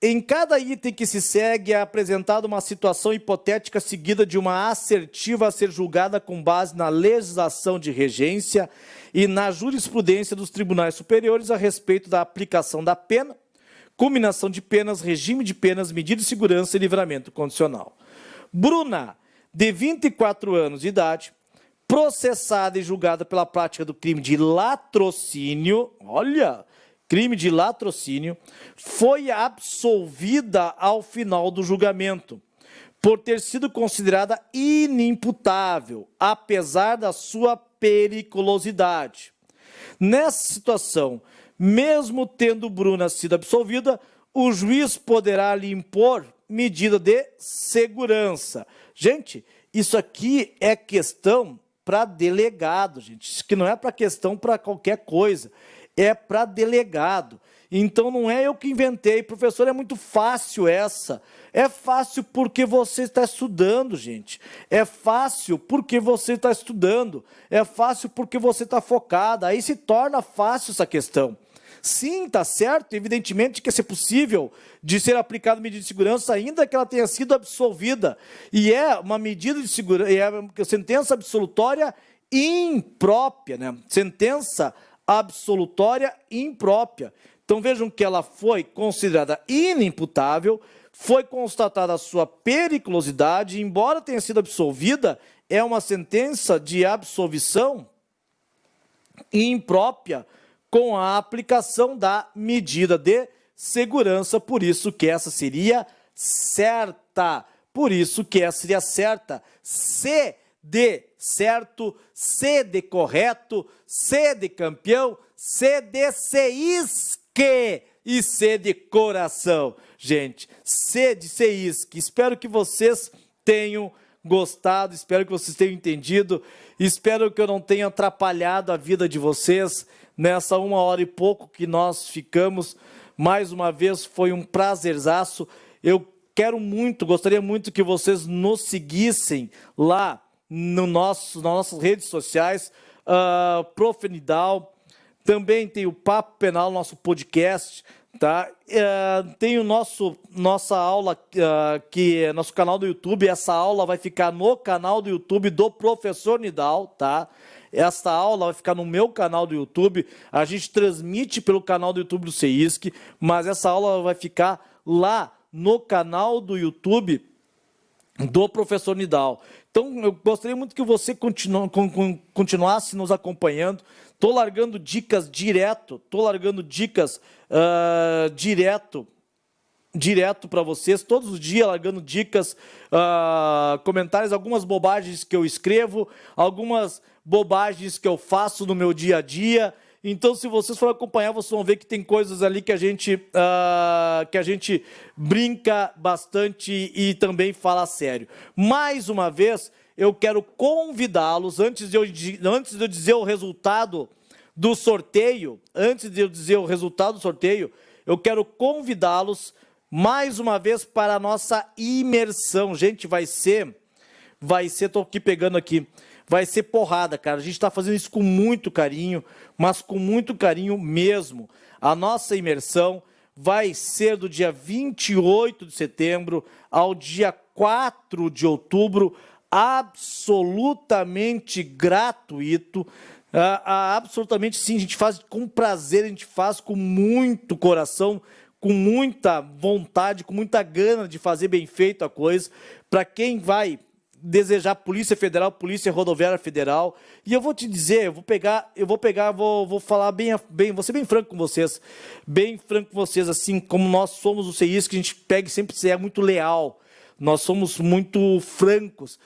em cada item que se segue é apresentada uma situação hipotética seguida de uma assertiva a ser julgada com base na legislação de regência e na jurisprudência dos tribunais superiores a respeito da aplicação da pena, combinação de penas, regime de penas, medida de segurança e livramento condicional. Bruna, de 24 anos de idade, processada e julgada pela prática do crime de latrocínio, olha, crime de latrocínio, foi absolvida ao final do julgamento, por ter sido considerada inimputável, apesar da sua periculosidade. Nessa situação, mesmo tendo Bruna sido absolvida, o juiz poderá lhe impor medida de segurança. Gente, isso aqui é questão para delegado, gente. Isso aqui não é para questão para qualquer coisa, é para delegado. Então não é eu que inventei, professor, é muito fácil essa. É fácil porque você está estudando, gente. É fácil porque você está estudando. É fácil porque você está focado. Aí se torna fácil essa questão. Sim, está certo, evidentemente que é possível de ser aplicada medida de segurança, ainda que ela tenha sido absolvida. E é uma medida de segurança, é uma sentença absolutória imprópria, né? Sentença absolutória imprópria. Então vejam que ela foi considerada inimputável, foi constatada a sua periculosidade, embora tenha sido absolvida, é uma sentença de absolvição imprópria, com a aplicação da medida de segurança, por isso que essa seria certa. Por isso que essa seria certa. C de certo, C de correto, C de campeão, C de seisque e C de coração. Gente, C de seisque. Espero que vocês tenham gostado, espero que vocês tenham entendido, espero que eu não tenha atrapalhado a vida de vocês nessa 1 hora e pouco que nós ficamos. Mais uma vez, foi um prazerzaço. Eu gostaria muito que vocês nos seguissem lá nas nossas redes sociais, Prof. Nidal, também tem o Papo Penal, nosso podcast, tá? Tem nossa aula, que é nosso canal do YouTube. Essa aula vai ficar no canal do YouTube do Professor Nidal, tá? Esta aula vai ficar no meu canal do YouTube. A gente transmite pelo canal do YouTube do CEISC, mas essa aula vai ficar lá no canal do YouTube do Professor Nidal. Então, eu gostaria muito que você continuasse nos acompanhando. Estou largando dicas direto para vocês, todos os dias largando dicas, comentários, algumas bobagens que eu escrevo, algumas bobagens que eu faço no meu dia a dia. Então, se vocês forem acompanhar, vocês vão ver que tem coisas ali que a gente brinca bastante e também fala sério. Mais uma vez, eu quero convidá-los, antes de eu dizer o resultado do sorteio, eu quero convidá-los mais uma vez para a nossa imersão. Gente, estou aqui pegando aqui, vai ser porrada, cara. A gente está fazendo isso com muito carinho, mas com muito carinho mesmo. A nossa imersão vai ser do dia 28 de setembro ao dia 4 de outubro, absolutamente gratuito. Absolutamente sim, a gente faz com prazer, a gente faz com muito coração, com muita vontade, com muita gana de fazer bem feito a coisa. Para quem vai desejar Polícia Federal, Polícia Rodoviária Federal, e eu vou te dizer, vou falar bem, vou ser bem franco com vocês, assim como nós somos o CEISC, que a gente pega e sempre é muito leal, nós somos muito francos.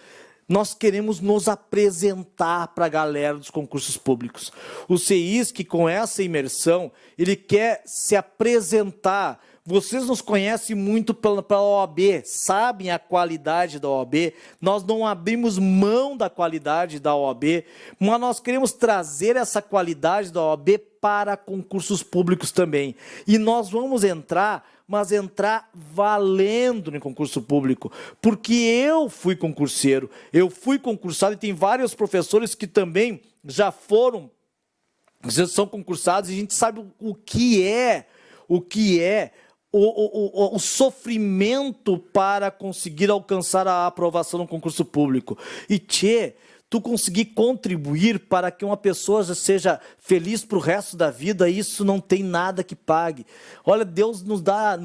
Nós queremos nos apresentar para a galera dos concursos públicos. O CEISC, com essa imersão, ele quer se apresentar. Vocês nos conhecem muito pela OAB, sabem a qualidade da OAB, nós não abrimos mão da qualidade da OAB, mas nós queremos trazer essa qualidade da OAB para concursos públicos também. E nós vamos entrar valendo no concurso público, porque eu fui concurseiro, eu fui concursado e tem vários professores que também já são concursados, e a gente sabe o que é o sofrimento para conseguir alcançar a aprovação no concurso público. E tu conseguir contribuir para que uma pessoa já seja feliz para o resto da vida, isso não tem nada que pague. Olha, Deus nos dá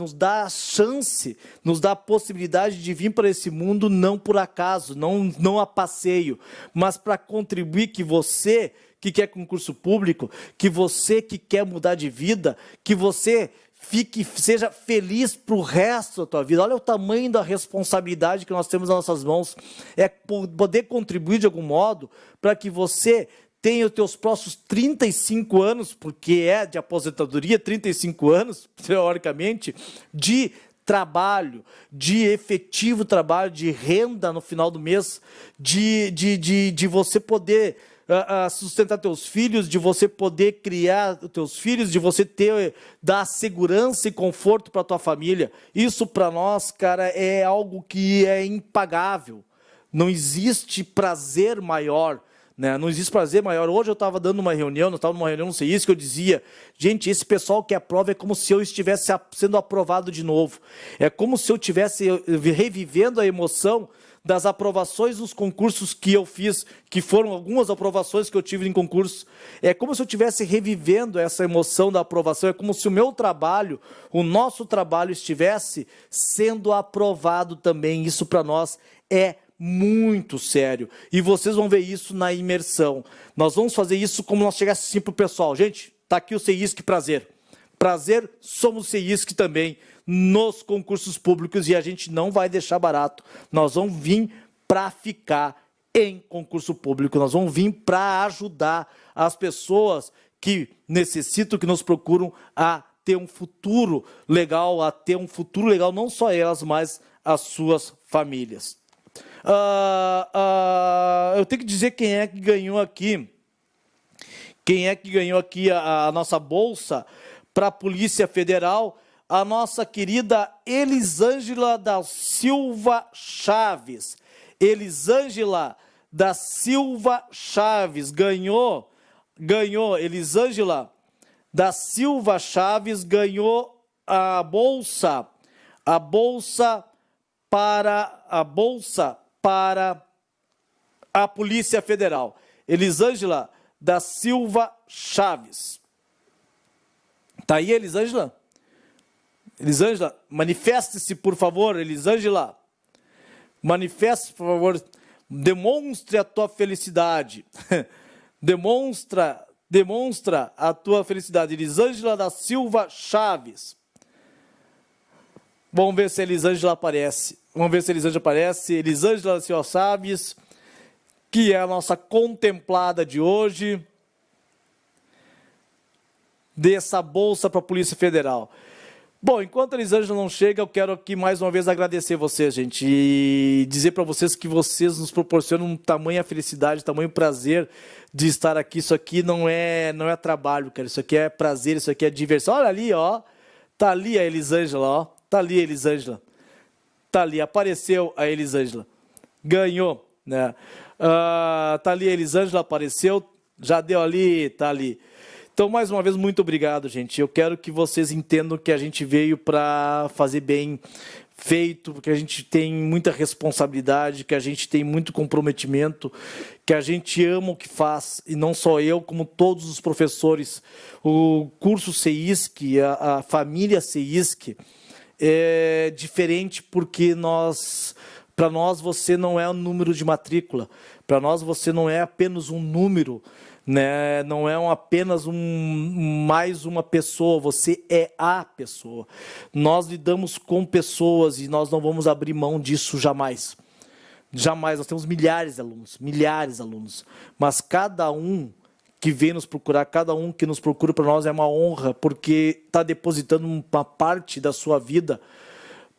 a chance, nos dá a possibilidade de vir para esse mundo não por acaso, não a passeio, mas para contribuir, que você que quer concurso público, que você que quer mudar de vida, que você seja feliz para o resto da tua vida. Olha o tamanho da responsabilidade que nós temos nas nossas mãos. É poder contribuir de algum modo para que você tem os teus próximos 35 anos, porque é de aposentadoria, 35 anos, teoricamente, de trabalho, de efetivo trabalho, de renda no final do mês, de você poder sustentar teus filhos, de você poder criar os teus filhos, de você dar segurança e conforto para tua família. Isso para nós, cara, é algo que é impagável. Não existe prazer maior, né? Não existe prazer maior. Hoje eu estava dando uma reunião, não sei isso, que eu dizia, gente, esse pessoal que aprova é como se eu estivesse sendo aprovado de novo. É como se eu estivesse revivendo a emoção das aprovações dos concursos que eu fiz, que foram algumas aprovações que eu tive em concursos. É como se eu estivesse revivendo essa emoção da aprovação, é como se o meu trabalho, o nosso trabalho estivesse sendo aprovado também. Isso para nós é muito sério. E vocês vão ver isso na imersão. Nós vamos fazer isso como nós chegássemos assim para o pessoal. Gente, está aqui o CEISC Prazer. Prazer, somos CEISC também nos concursos públicos e a gente não vai deixar barato. Nós vamos vir para ficar em concurso público. Nós vamos vir para ajudar as pessoas que necessitam, que nos procuram a ter um futuro legal, não só elas, mas as suas famílias. Eu tenho que dizer quem é que ganhou aqui. Quem é que ganhou aqui a nossa bolsa para a Polícia Federal? A nossa querida Elisângela da Silva Chaves. Elisângela da Silva Chaves ganhou. Elisângela da Silva Chaves ganhou a bolsa para a Polícia Federal. Elisângela da Silva Chaves. Tá aí, Elisângela? Elisângela, manifeste-se, por favor, Elisângela. Manifeste, por favor. Demonstre a tua felicidade. Demonstra a tua felicidade. Elisângela da Silva Chaves. Vamos ver se a Elisângela aparece. Elisângela da Silva Chaves, que é a nossa contemplada de hoje, dessa bolsa para a Polícia Federal. Bom, enquanto a Elisângela não chega, eu quero aqui mais uma vez agradecer vocês, gente, e dizer para vocês que vocês nos proporcionam tamanha felicidade, tamanho prazer de estar aqui. Isso aqui não é trabalho, cara, isso aqui é prazer, isso aqui é diversão. Olha ali, ó, tá ali a Elisângela, ó, tá ali a Elisângela, tá ali, apareceu a Elisângela, ganhou, né? Tá ali a Elisângela, apareceu, já deu ali, tá ali. Então, mais uma vez, muito obrigado, gente. Eu quero que vocês entendam que a gente veio para fazer bem feito, porque a gente tem muita responsabilidade, que a gente tem muito comprometimento, que a gente ama o que faz, e não só eu, como todos os professores. O curso CEISC, a família CEISC, é diferente porque para nós você não é um número de matrícula, para nós você não é apenas um número, né? Não é apenas mais uma pessoa, você é a pessoa. Nós lidamos com pessoas e nós não vamos abrir mão disso jamais. Jamais, nós temos milhares de alunos, mas cada um que vem nos procurar, cada um que nos procura para nós é uma honra, porque está depositando uma parte da sua vida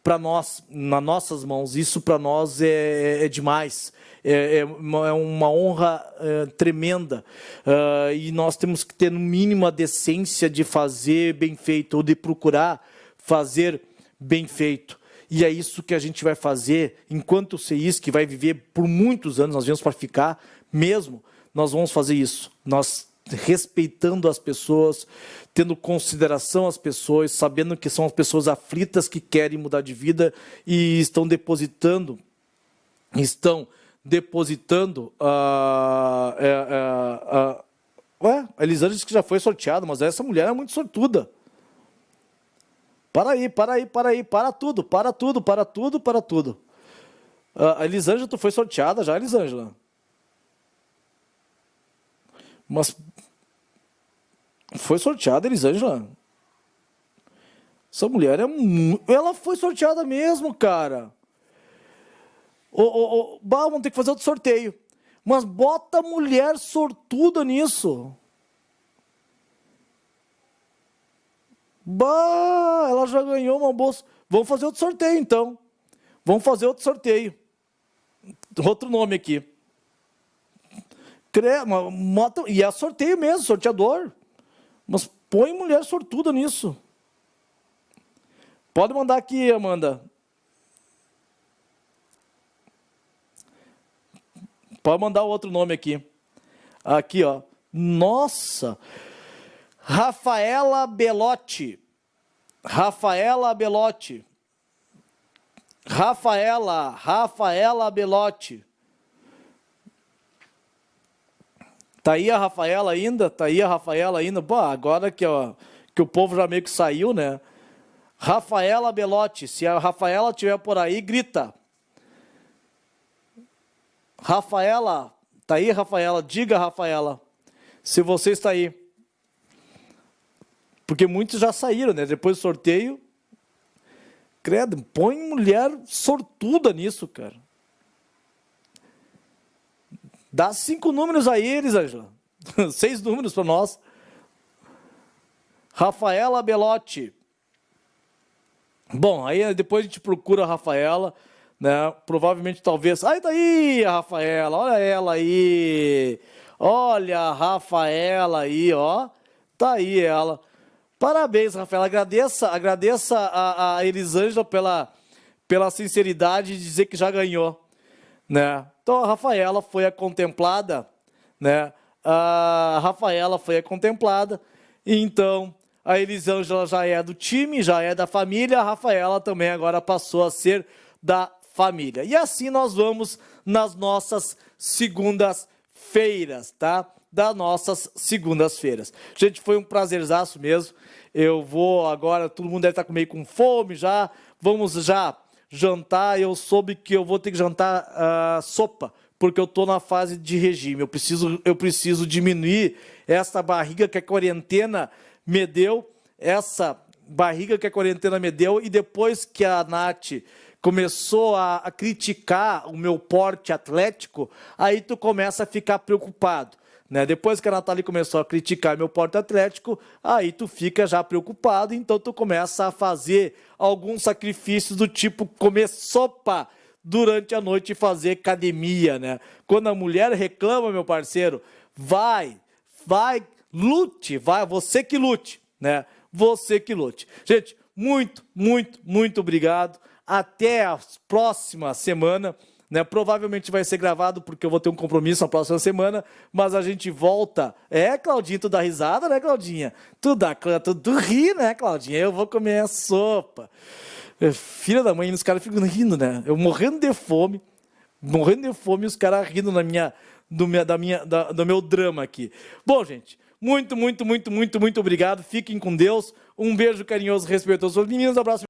para nós, nas nossas mãos. Isso para nós é demais. É uma honra tremenda, e nós temos que ter no mínimo a decência de fazer bem feito, ou de procurar fazer bem feito. E é isso que a gente vai fazer enquanto o CEISC vai viver por muitos anos. Nós viemos para ficar mesmo, nós vamos fazer isso, nós respeitando as pessoas, tendo consideração às pessoas, sabendo que são as pessoas aflitas que querem mudar de vida e estão depositando a Elisângela disse que já foi sorteada, mas essa mulher é muito sortuda. Para tudo. A Elisângela, tu foi sorteada já, Elisângela? Mas foi sorteada, Elisângela? Essa mulher ela foi sorteada mesmo, cara. Vamos ter que fazer outro sorteio. Mas bota mulher sortuda nisso. Bah, ela já ganhou uma bolsa. Vamos fazer outro sorteio, então. Vamos fazer outro sorteio. Outro nome aqui. E é sorteio mesmo, sorteador. Mas põe mulher sortuda nisso. Pode mandar aqui, Amanda. Pode mandar outro nome aqui. Aqui, ó. Nossa! Rafaela Belotti. Rafaela Belotti. Rafaela Belotti. Tá aí a Rafaela ainda? Tá aí a Rafaela ainda? Pô, agora que, ó, que o povo já meio que saiu, né? Rafaela Belotti. Se a Rafaela estiver por aí, grita. Rafaela, tá aí, Rafaela? Diga, Rafaela, se você está aí. Porque muitos já saíram, né? Depois do sorteio. Credo, põe mulher sortuda nisso, cara. Dá 5 números aí, Elisângela. 6 números para nós. Rafaela Belotti. Bom, aí depois a gente procura a Rafaela, né? Provavelmente, talvez... Aí, tá aí a Rafaela, olha ela aí. Olha a Rafaela aí, ó. Tá aí ela. Parabéns, Rafaela. Agradeça a Elisângela pela sinceridade de dizer que já ganhou, né? Então, a Rafaela foi a contemplada, né? A Rafaela foi a contemplada. Então, a Elisângela já é do time, já é da família. A Rafaela também agora passou a ser da família. E assim nós vamos nas nossas segundas-feiras, tá? Das nossas segundas-feiras. Gente, foi um prazerzaço mesmo. Eu vou agora, todo mundo deve estar meio com fome já. Vamos já jantar. Eu soube que eu vou ter que jantar sopa, porque eu estou na fase de regime. Eu preciso diminuir essa barriga que a quarentena me deu. Essa barriga que a quarentena me deu. E depois que a Nath começou a criticar o meu porte atlético, aí tu começa a ficar preocupado, né? Depois que a Nathalie começou a criticar meu porte atlético, aí tu fica já preocupado, então tu começa a fazer alguns sacrifícios do tipo comer sopa durante a noite e fazer academia, né? Quando a mulher reclama, meu parceiro, vai, lute, você que lute, né? Você que lute. Gente, muito obrigado. Até a próxima semana, né? Provavelmente vai ser gravado porque eu vou ter um compromisso na próxima semana, mas a gente volta. Claudinha, tu dá risada, né, Claudinha? Tu ri, né, Claudinha? Eu vou comer a sopa. Filha da mãe, os caras ficam rindo, né? Eu morrendo de fome, e os caras rindo do meu drama aqui. Bom, gente, muito obrigado. Fiquem com Deus. Um beijo carinhoso, respeitoso. Meninos, abraço.